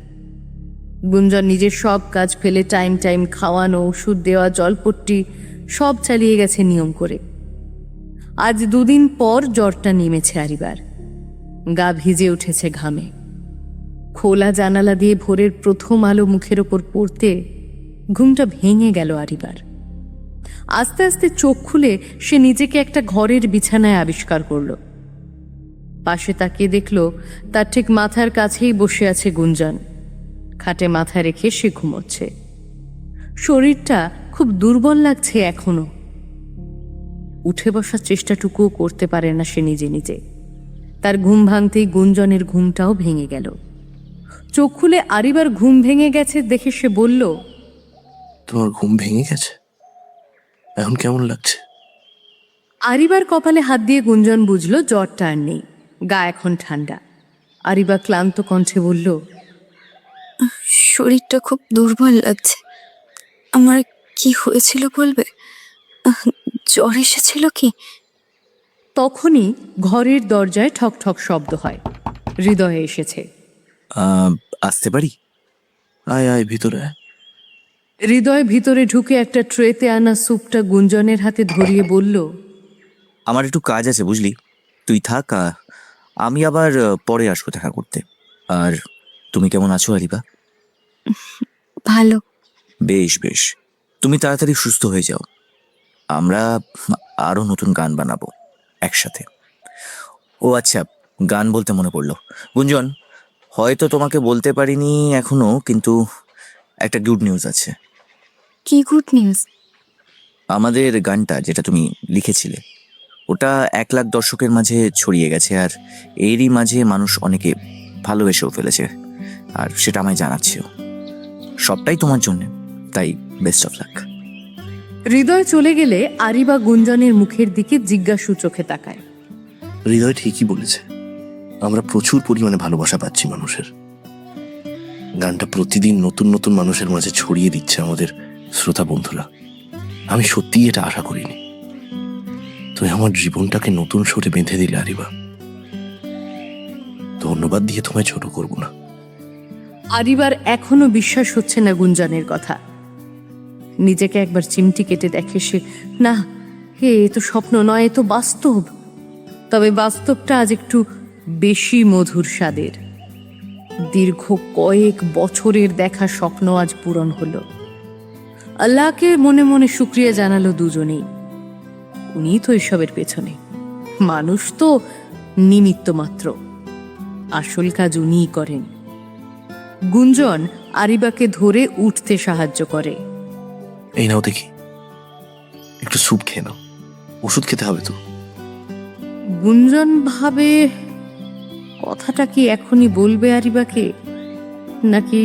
গুঞ্জন নিজের সব কাজ ফেলে টাইম খাওয়ানো, ওষুধ দেওয়া, জলপট্টি সব চালিয়ে গেছে নিয়ম করে। আজ 2 দিন পর জ্বরটা নেমেছে আরিবার। গা ভিজে উঠেছে ঘামে। খোলা জানালা দিয়ে ভোরের প্রথম আলো মুখের ওপর পড়তে ঘুমটা ভেঙে গেল আরিবার। আস্তে আস্তে চোখ খুলে সে নিজেকে একটা ঘরের বিছানায় আবিষ্কার করল। পাশে তাকিয়ে দেখল তার ঠিক মাথার কাছেই বসে আছে গুঞ্জন। খাটে মাথা রেখে সে ঘুমোচ্ছে। শরীরটা খুব দুর্বল লাগছে এখনো। উঠে বসার চেষ্টাটুকুও করতে পারে না সে নিজে নিজে। তার ঘুম ভাঙতেই গুঞ্জনের ঘুমটাও ভেঙে গেল। চোখ খুলে আরিবার ঘুম ভেঙে গেছে দেখে সে বলল, তোমার ঘুম ভেঙে গেছে? এখন কেমন লাগছে? আরিবার কপালে হাত দিয়ে গুঞ্জন বুঝলো জ্বরটা আর নেই, গা এখন ঠান্ডা। আরিবা ক্লান্ত কণ্ঠে বলল, শরীরটা খুব দুর্বল লাগছে। আমার কি হয়েছিল বলবে? জ্বর এসেছিল কি? তখনই ঘরের দরজায় ঠক ঠক শব্দ হয়। হৃদয়ে এসেছে। আসতে পারি? আয় আয় ভিতরে আয়। হৃদয় ভিতরে ঢুকে একটা ট্রেতে আনা স্যুপটা গুঞ্জনের হাতে ধরিয়ে বলল, আমার একটু কাজ আছে বুঝলি, তুই থাক, আমি আবার পরে আসবো দেখা করতে। আর তুমি কেমন আছো আরিবা? ভালো। বেশ বেশ, তুমি তাড়াতাড়ি সুস্থ হয়ে যাও। আমরা আরো নতুন গান বানাবো একসাথে। ও আচ্ছা, গান বলতে মনে পড়লো, গুঞ্জন হয়তো তোমাকে বলতে পারিনি এখনো, কিন্তু একটা গুড নিউজ আছে। কি গুড নিউজ? আমাদের গানটা যেটা তুমি লিখেছিলে ওটা 1 লাখ দর্শকের মাঝে ছড়িয়ে গেছে, আর এরই মাঝে মানুষ অনেকে ভালোবেসেও ফেলেছে, আর সেটা আমায় জানাচ্ছেও। সবটাই তোমার জন্য, তাই বেস্ট অফ লাক। হৃদয় চলে গেলে আরিবা গুঞ্জনের মুখের দিকে জিজ্ঞাসু চোখে তাকায়। হৃদয় ঠিকই বলেছে, আমরা প্রচুর পরিমাণে ভালোবাসা পাচ্ছি মানুষের। গানটা প্রতিদিন নতুন নতুন মানুষের মাঝে ছড়িয়ে দিচ্ছে আমাদের শ্রোতা বন্ধুরা। আমি সত্যিই এটা আশা করিনি। তুমি আমার জীবনটাকে নতুন সুরে বেঁধে দিলে আরিবা। ধন্যবাদ দিয়ে তোমায় ছোট করব না। আরিবার এখনো বিশ্বাস হচ্ছে না গুঞ্জনের কথা। নিজেকে একবার চিমটি কেটে দেখে সে, না হে, এ তো স্বপ্ন নয়, এ তো বাস্তব। তবে বাস্তবটা আজ একটু বেশি মধুর স্বাদের। দীর্ঘ কয়েক বছরের দেখা স্বপ্ন আজ পূরণ হলো। আল্লাহকে মনে মনে শুকরিয়া জানালো দুজনেই। উনিই তো এসবের পেছনে, মানুষ তো নিমিত্ত মাত্র, আসল কাজ উনিই করেন। গুঞ্জন আরিবাকে ধরে উঠতে সাহায্য করে। এই নাও দেখি, একটু স্যুপ খেয়ে নাও, ওষুধ খেতে হবে তো। গুঞ্জন ভাবে কথাটা কি এখনই বলবে আরিবাকে, নাকি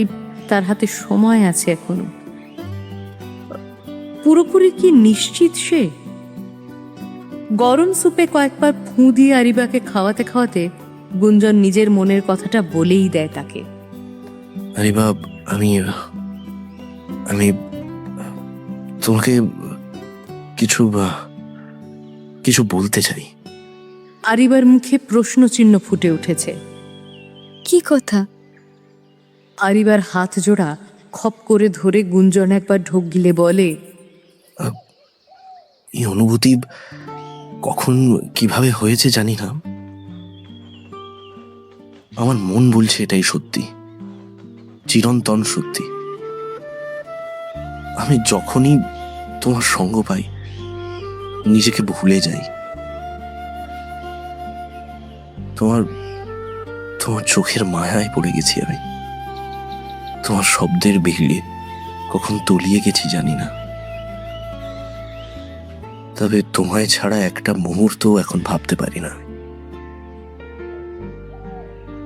তার হাতে সময় আছে এখনো। পুরোপুরি কি নিশ্চিত সে? গরম স্যুপে কয়েকবার ফুঁ দিয়ে আরিবাকে খাওয়াতে খাওয়াতে গুঞ্জন নিজের মনের কথাটা বলেই দেয় তাকে। আরিবা, আমি আমি তোমাকে কিছু কিছু বলতে চাই। আরিবার মুখে প্রশ্ন চিহ্ন ফুটে উঠেছে। কি কথা? আরিবার হাত জোড়া খপ করে ধরে গুঞ্জন একবার ঢোক গিলে বলে, এই অনুভূতি কখন কিভাবে হয়েছে জানি না, আমার মন বলছে এটাই সত্যি, চিরন্তন সত্যি। আমি যখনই তোমার সঙ্গ পাই নিজেকে ভুলে যাই। তোমার তোমার চোখের মায়ায় পড়ে গেছি আমি, তোমার শব্দের ভিড়ে কখন তলিয়ে গেছি জানি না। তবে তোমায় ছাড়া একটা মুহূর্ত এখন ভাবতে পারি না।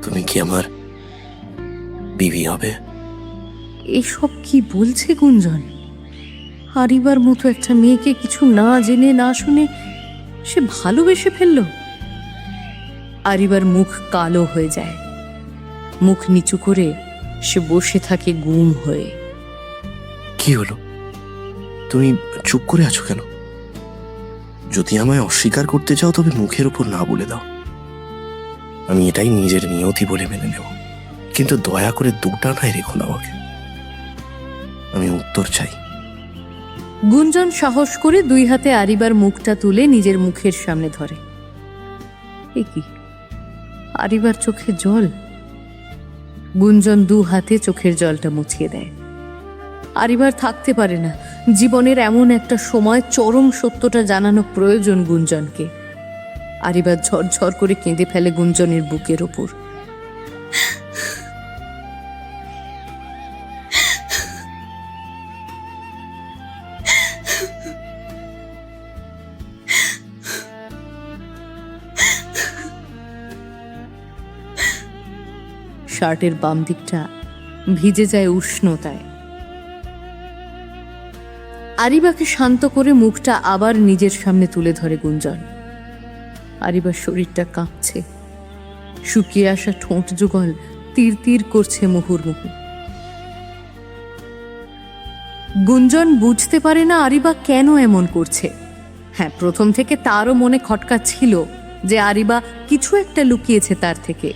তুমি কি আমার বিবি হবে? এসব কি বলছে গুঞ্জন? আরিবার মতো একটা মেয়েকে কিছু না জেনে না শুনে সে ভালোবেসে ফেলল। আরিবার মুখ কালো হয়ে যায়, মুখ নিচু করে সে বসে থাকে গুম হয়ে। কি হলো, তুমি চুপ করে আছো কেন? যদি আমায় অস্বীকার করতে চাও তবে মুখের উপর না বলে দাও, আমি এটাই নিজের নিয়তি বলে মেনে নেব। কিন্তু দয়া করে দুটানায় রেখো না আমাকে, আমি উত্তর চাই। গুঞ্জন সাহস করে দুই হাতে আরিবার মুখটা তুলে নিজের মুখের সামনে ধরে। এ কি, আরিবার চোখে জল। গুঞ্জন দু হাতে চোখের জলটা মুছিয়ে দেয়। আরিবার থাকতে পারে না, জীবনের এমন একটা সময় চরম সত্যটা জানানো প্রয়োজন গুঞ্জনকে। আরিবার ঝরঝর করে কেঁদে ফেলে গুঞ্জনের বুকের ওপর। শার্টের বাম দিকটা ভিজে যায় উষ্ণতায়। আরিবাকে শান্ত করে মুখটা আবার নিজের সামনে তুলে ধরে গুঞ্জন। আরিবার শরীরটা কাঁপছে, শুকিয়ে আসা ঠোঁট যুগল তীর তীর করছে মুহুর্মুহু। গুঞ্জন বুঝতে পারে না আরিবা কেন এমন করছে। হ্যাঁ, প্রথম থেকে তারও মনে খটকা ছিল যে আরিবা কিছু একটা লুকিয়েছে তার থেকে।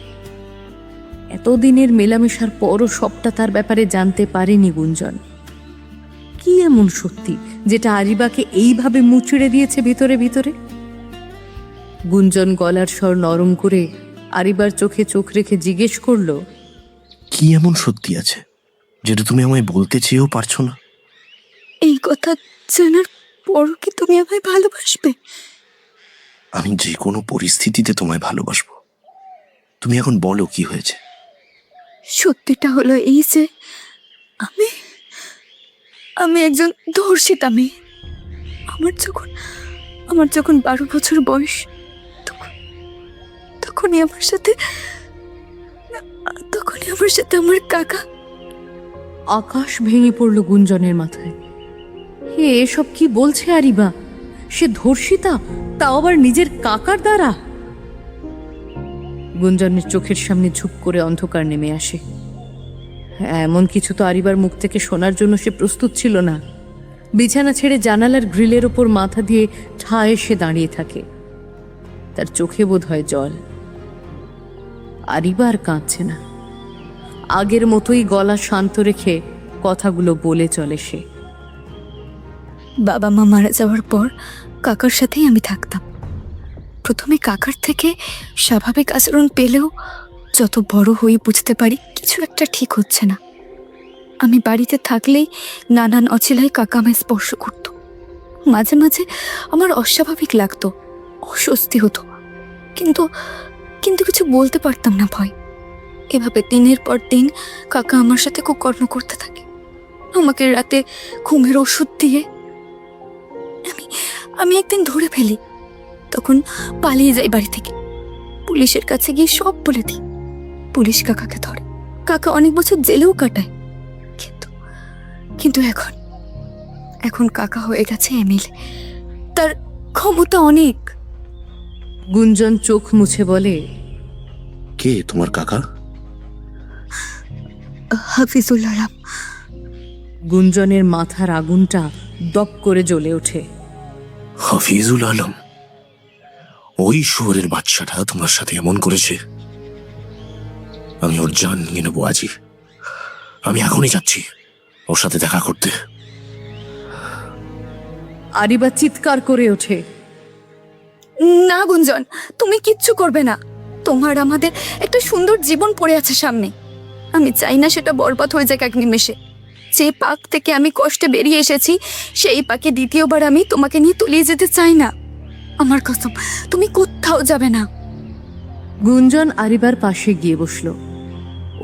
এতদিনের মেলামেশার পরও সবটা তার ব্যাপারে জানতে পারেনি গুঞ্জন। কি এমন সত্যি যেটা আরিবাকে এইভাবে মুচড়ে দিয়েছে ভিতরে ভিতরে? গুঞ্জন গলার স্বর নরম করে আরিবার চোখে চোখ রেখে জিজ্ঞেস করলো, কি এমন সত্যি আছে যেটা তুমি আমায় বলতে চেয়েও পারছো না? এই কথা জানার পর কি তুমি আমায় ভালোবাসবে? আমি যে কোনো পরিস্থিতিতে তোমায় ভালোবাসবো। তুমি এখন বলো কি হয়েছে। সত্যিটা হলো এই যে আমি আমি একজন ধর্ষিতা মেয়ে। আমার যখন 12 বছর বয়স, তখনই আমার সাথে আমার কাকা। আকাশ ভেঙে পড়ল গুঞ্জনের মাথায়। হে, এসব কি বলছে আরিবা? সে ধর্ষিতা, তাও আবার নিজের কাকার দ্বারা? গুঞ্জনের চোখের সামনে ঝুপ করে অন্ধকার নেমে আসে। এমন কিছু তো আরিবার মুখ থেকে শোনার জন্য সে প্রস্তুত ছিল না। বিছানা ছেড়ে জানালার গ্রিলের ওপর মাথা দিয়ে ঠায় সে দাঁড়িয়ে থাকে। তার চোখে বোধ হয় জল। আরিবা আর কাঁদছে না, আগের মতোই গলা শান্ত রেখে কথাগুলো বলে চলে সে। বাবা মা মারা যাওয়ার পর কাকার সাথেই আমি থাকতাম। প্রথমে কাকার থেকে স্বাভাবিক আচরণ পেলেও যত বড় হয়ে বুঝতে পারি কিছু একটা ঠিক হচ্ছে না। আমি বাড়িতে থাকলেই নানান অছিলায় কাকা আমায় স্পর্শ করত। মাঝে মাঝে আমার অস্বাভাবিক লাগতো, অস্বস্তি হতো, কিন্তু কিছু বলতে পারতাম না ভয়। এভাবে দিনের পর দিন কাকা আমার সাথে কুকর্ম করতে থাকে, আমাকে রাতে ঘুমের ওষুধ দিয়ে। আমি একদিন ধরে ফেলি, তখন পালিয়ে যাই বাড়ি থেকে। পুলিশের কাছে গিয়ে সব বলে দিই। পুলিশ কাকাকে ধরে, কাকা অনেক বছর জেলেও কাটায়। কিন্তু এখন কাকা হয়ে গেছে এমএলএ, তার ক্ষমতা অনেক। গুঞ্জন চোখ মুছে বলে, কে তোমার কাকা? হাফিজুল আলম। গুঞ্জনের মাথার আগুনটা দপ করে জ্বলে ওঠে। হাফিজুল আলম? ওই শুয়োরের বাচ্চাটা তোমার সাথে এমন করেছে? আমি ওর জান নিয়ে নেবো আজই। আমি এখনই যাচ্ছি ওর সাথে দেখা করতে। আরিবা চিৎকার করে ওঠে, না গুঞ্জন, তুমি কিচ্ছু করবে না। তোমার আমাদের একটা সুন্দর জীবন পড়ে আছে সামনে। আমি চাই না সেটা বরবাদ হয়ে যাক এক নিমেষে। যে পাক থেকে আমি কষ্টে বেরিয়ে এসেছি, সেই পাকে দ্বিতীয়বার আমি তোমাকে নিয়ে তলিয়ে যেতে চাই না। আমার কসম, তুমি কোথাও যাবে না। গুঞ্জন আরিবার পাশে গিয়ে বসলো,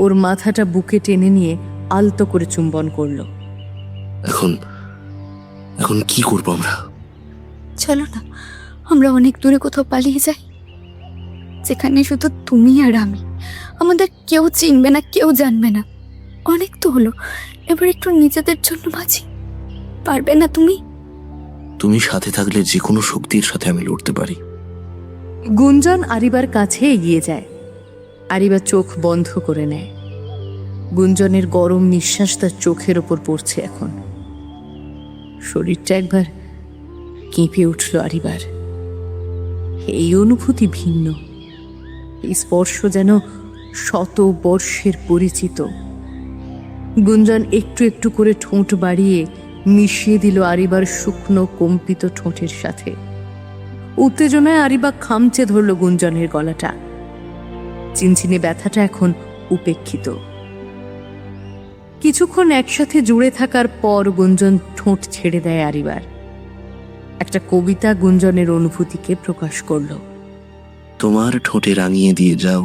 ওর মাথাটা বুকে টেনে নিয়ে আলতো করে চুম্বন করলো। এখন কি করবো আমরা? চলো না, আমরা অনেক দূরে কোথাও পালিয়ে যাই, যেখানে শুধু তুমি আর আমি। আমাদের কেউ চিনবে না, কেউ জানবে না। অনেক তো হলো, এবার একটু নিজেদের জন্য বাঁচি। পারবে না তুমি? তুমি সাথে থাকলে যে কোনো শক্তির সাথে আমি লড়তে পারি। গুঞ্জন আরিবার কাছে এগিয়ে যায়। আরিবা চোখ বন্ধ করে নেয়। গুঞ্জনের গরম নিঃশ্বাস তার চোখের ওপর পড়ছে এখন। শরীরটা একবার কেঁপে উঠল আরিবার। এই অনুভূতি ভিন্ন, এই স্পর্শ যেন শত বর্ষের পরিচিত। গুঞ্জন একটু একটু করে ঠোঁট বাড়িয়ে মিশিয়ে দিল আরিবার শুকনো কম্পিত ঠোঁটের সাথে। উত্তেজনায় আরিবা খামচে ধরল গুঞ্জনের গলাটা। চিনচিনে ব্যথাটা এখন উপেক্ষিত। কিছুক্ষণ একসাথে জুড়ে থাকার পর গুঞ্জন ঠোঁট ছেড়ে দেয় আরিবার। একটা কবিতা গুঞ্জনের অনুভূতিকে প্রকাশ করল। তোমার ঠোঁটে রাঙিয়ে দিয়ে যাও,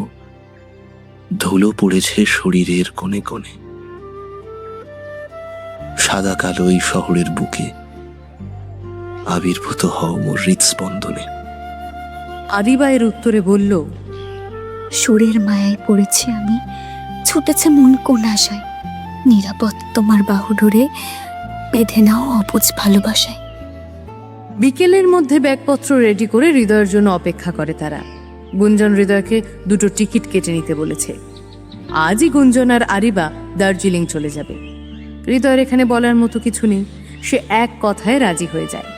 ধুলো পড়েছে শরীরের কোণে কোণে। সাদা কালো এই শহরের বুকে আবির্ভূত হও মোর হৃৎস্পন্দনে। আরিবা এর উত্তরে বলল, সুরের মায়ায় পড়েছি আমি, ছুটেছে মন কোন আশায়। নিরাপদ তোমার বাহুডোরে বেঁধে নাও অবুঝ ভালোবাসায়। বিকেলের মধ্যে ব্যাগপত্র রেডি করে হৃদয়ের জন্য অপেক্ষা করে তারা। গুঞ্জন হৃদয়কে 2টো টিকিট কেটে নিতে বলেছে। আজই গুঞ্জন আর আরিবা দার্জিলিং চলে যাবে। হৃদয়ের এখানে বলার মতো কিছু নেই, সে এক কথায় রাজি হয়ে যায়।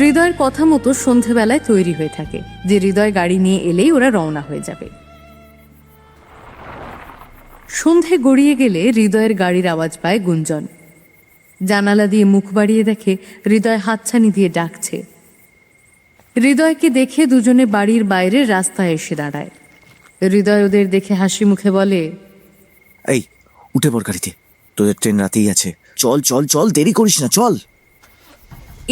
হৃদয়ের কথা মতো সন্ধেবেলায় তৈরি হয়ে থাকে যে হৃদয় গাড়ি নিয়ে এলেই ওরা রওনা হয়ে যাবে। সন্ধে গড়িয়ে গেলে হৃদয়ের গাড়ির আওয়াজ পায় গুঞ্জন। জানালা দিয়ে মুখ বাড়িয়ে দেখে হৃদয় হাতছানি দিয়ে ডাকছে। হৃদয়কে দেখে দুজনে বাড়ির বাইরে রাস্তায় এসে দাঁড়ায়। হৃদয় ওদের দেখে হাসি মুখে বলে, এই উঠে পড় গাড়িতে, তোদের ট্রেন রাতেই আছে। চল চল চল, দেরি করিস না, চল।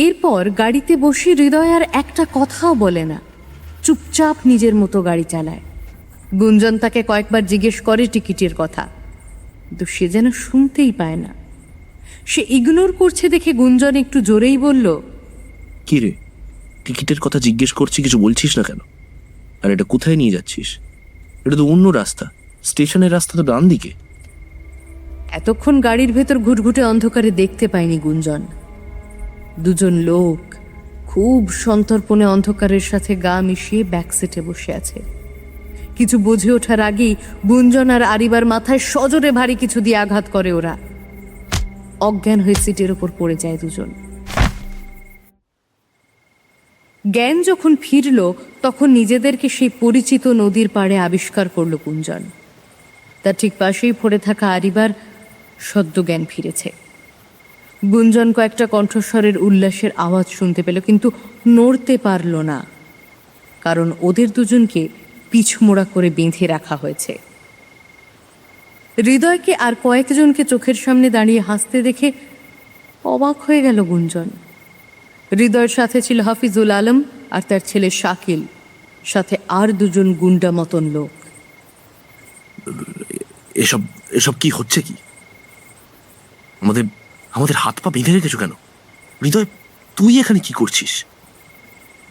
এরপর গাড়িতে বসে হৃদয় আর একটা কথাও বলে না, চুপচাপ নিজের মতো গাড়ি চালায়। গুঞ্জন তাকে কয়েকবার জিজ্ঞেস করে টিকিটের কথা, কিন্তু সে যেন শুনতেই পায় না। সে ইগনোর করছে দেখে গুঞ্জন একটু জোরেই বলল, কি রে, টিকিটের কথা জিজ্ঞেস করছি, কিছু বলছিস না কেন? আর এটা কোথায় নিয়ে যাচ্ছিস? এটা তো অন্য রাস্তা, স্টেশনের রাস্তা তো ডান দিকে। এতক্ষণ গাড়ির ভেতর ঘুটঘুটে অন্ধকারে দেখতে পায়নি গুঞ্জন। দুজন লোক খুব সন্তর্পণে অন্ধকারের সাথে গা মিশিয়ে ব্যাকসিটে বসে আছে। কিছু বুঝে ওঠার আগেই গুঞ্জন আর আরিবার মাথায় সজোরে ভারী কিছু দিয়ে আঘাত করে ওরা। অজ্ঞান হয়ে সিটের ওপর পড়ে যায় দুজন। জ্ঞান যখন ফিরল তখন নিজেদেরকে সেই পরিচিত নদীর পাড়ে আবিষ্কার করল গুঞ্জন। তার ঠিক পাশেই পড়ে থাকা আরিবার সদ্য জ্ঞান ফিরেছে। গুঞ্জন কয়েকটা কণ্ঠস্বরের উল্লাসের আওয়াজ শুনতে পেল, কিন্তু নড়তে পারল না, কারণ ওদের দুজনকে পিছমোড়া করে বেঁধে রাখা হয়েছে। হৃদয়কে আর কয়েকজনকে চোখের সামনে দাঁড়িয়ে হাসতে দেখে অবাক হয়ে গেল গুঞ্জন। হৃদয়ের সাথে ছিল হাফিজুল আলম আর তার ছেলে শাকিল, সাথে আর দুজন গুন্ডা মতন লোক। এসব এসব কি হচ্ছে কি? আমাদের আমাদের হাত পা বেঁধে রেখেছো কেন? হৃদয়, তুই এখানে কি করছিস?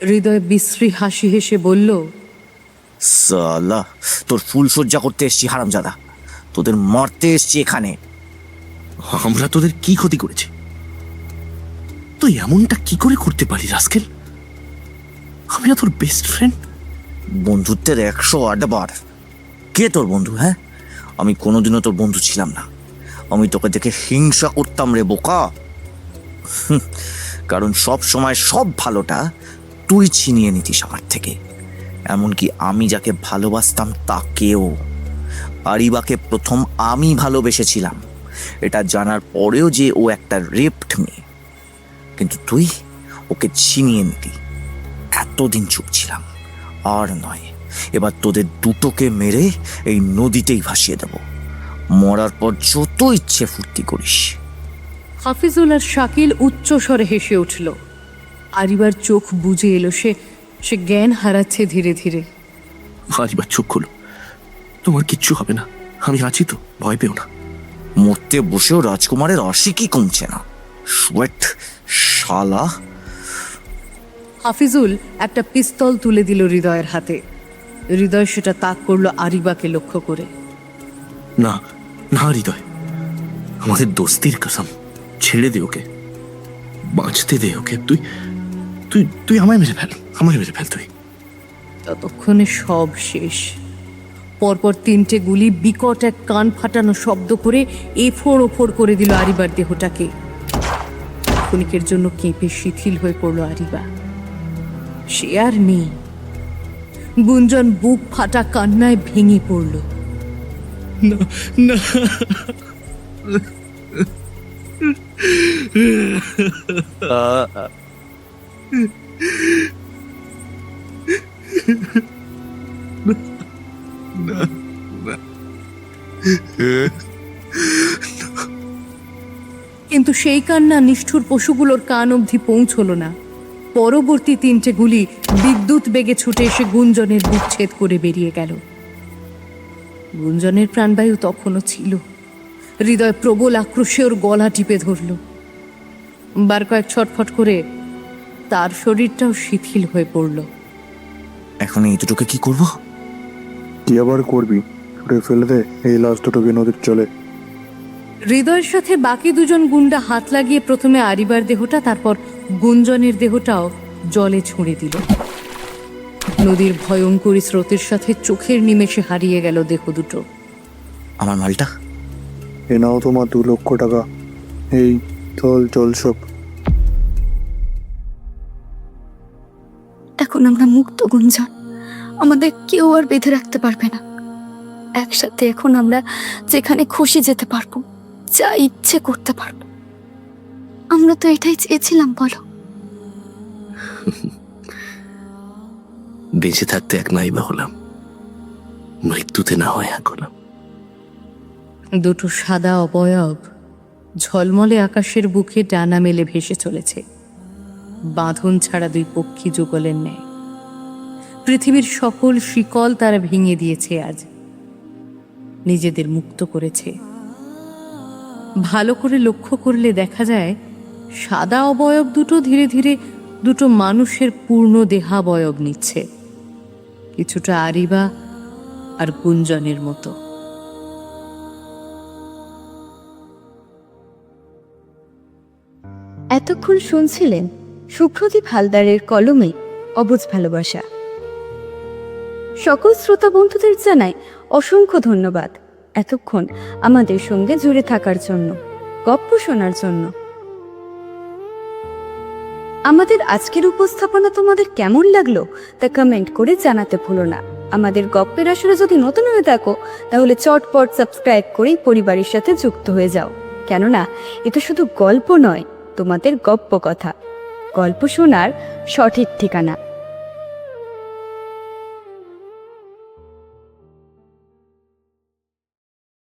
হৃদয় বিশ্রী হাসি হেসে বলল, সালা, তোর ফুল সজ্জা করতে এসছি হারামজাদা, তোদের মারতে এসছি এখানে। আমরা তোদের কি ক্ষতি করেছি? তুই এমনটা কি করে করতে পারি রাস্কেল? আমি না তোর বেস্ট ফ্রেন্ড। বন্ধুত্বের 108 বার। কে তোর বন্ধু? হ্যাঁ, আমি কোনোদিনও তোর বন্ধু ছিলাম না। আমি তোকে দেখে হিংসা করতাম রে বোকা। কারণ সব সময় সব ভালোটা তুই ছিনিয়ে নিতিস আমার থেকে। এমনকি আমি যাকে ভালোবাসতাম তাকেও। আরিবাকে প্রথম আমি ভালোবেসেছিলাম, এটা জানার পরেও যে ও একটা রেপড মেয়ে, কিন্তু তুই ওকে ছিনিয়ে নিতি। এতদিন চুপ ছিলাম, আর নয়, এবার তোদের দুটোকে মেরে এই নদীতেই ভাসিয়ে দেব। মরার পর যত ইচ্ছে ফুর্তি করিস। হাফিজুল আর শাকিল উচ্চ স্বরে হেসে উঠল। আরিবার চোখ বুজে এলো, সে জ্ঞান হারাচ্ছে ধীরে ধীরে। আরিবার চোখ খোলো, তোমার কিচ্ছু হবে না, আমি আছি তো, ভয় পেও না। মরতে বসেও রাজকুমারের আশিকই কমছে না। সোয়েট শালা। হাফিজুল একটা পিস্তল তুলে দিল হৃদয়ের হাতে। হৃদয় সেটা তাক করলো আরিবাকে লক্ষ্য করে। না না হৃদয়, আমাদের দোস্তির কসম, ছেড়ে দে ওকে, বাঁচতে দে ওকে। তুই তুই তুই আমায় মেরে ফেল, আমায় মেরে ফেল তুই। ততক্ষণে সব শেষ। পরপর 3টে গুলি বিকট এক কান ফাটানো শব্দ করে এফোড় ওফোড় করে দিল আরিবার দেহটাকে। ক্ষণিকের জন্য কেঁপে শিথিল হয়ে পড়ল আরিবা। সে আর নেই। গুঞ্জন বুক ফাটা কান্নায় ভেঙে পড়ল। কিন্তু সেই কান্না নিষ্ঠুর পশুগুলোর কান অবধি পৌঁছল না। পরবর্তী 3টে গুলি বিদ্যুৎ বেগে ছুটে এসে গুঞ্জনের বুক ছেদ করে বেরিয়ে গেল। গুঞ্জনের প্রাণবায়ু তখনও ছিল। হৃদয় প্রবল আক্রোশে ওর গলা টিপে ধরল। বার কয়েক ছটফট করে তার শরীরটাও শিথিল হয়ে পড়ল। এখন এই দুটোকে কি করব? কি আবার করবি? ছুটে ফেলে দে এই লাশ দুটোকে নদীর চলে। হৃদয়ের সাথে বাকি 2জন গুন্ডা হাত লাগিয়ে প্রথমে আরিবার দেহটা, তারপর গুঞ্জনের দেহটাও জলে ছুঁড়ে দিল। নদীর ভয়ঙ্করী স্রোতের সাথে চোখের নিমেষে হারিয়ে গেল দেহ দুটো। আমার মালটা? এ নাও তোমার 2 লক্ষ টাকা। এই চল সব। এখন আমরা মুক্ত গুঞ্জন, আমাদের কেউ আর বেঁধে রাখতে পারবে না। একসাথে এখন আমরা যেখানে খুশি যেতে পারবো, যা ইচ্ছে করতে পারবো। আমরা তো এটাই চেয়েছিলাম, বলো? বেঁচে থাকতে এক নাইবা হলাম, মৃত্যুতে না হয় এক হলাম। 2টো সাদা অবয়ব ঝলমলে আকাশের বুকে ডানা মেলে ভেসে চলেছে, বাঁধন ছাড়া 2 পক্ষী যুগলের ন্যায়। পৃথিবীর সকল শিকল তারা ভেঙে দিয়েছে, আজ নিজেদের মুক্ত করেছে। ভালো করে লক্ষ্য করলে দেখা যায় সাদা অবয়ব দুটো ধীরে ধীরে 2টো মানুষের পূর্ণ দেহাবয়ব নিচ্ছে, কিছুটা আরিবা আর গুঞ্জনের মতো। এতক্ষণ শুনছিলেন সুপ্রদীপ হালদারের কলমে অবুঝ ভালোবাসা। সকল শ্রোতা বন্ধুদের জানাই অসংখ্য ধন্যবাদ এতক্ষণ আমাদের সঙ্গে জুড়ে থাকার জন্য, গল্প শোনার জন্য। আমাদের আজকের উপস্থাপনা তোমাদের কেমন লাগলো তা কমেন্ট করে জানাতে ভুলো না। আমাদের গল্পের আসরে যদি নতুন হয়ে থাকো তাহলে চটপট সাবস্ক্রাইব করে পরিবারের সাথে যুক্ত হয়ে যাও, কেননা এটা শুধু গল্প নয়, তোমাদের গপ্প কথা। গল্প শোনার সঠিক ঠিকানা।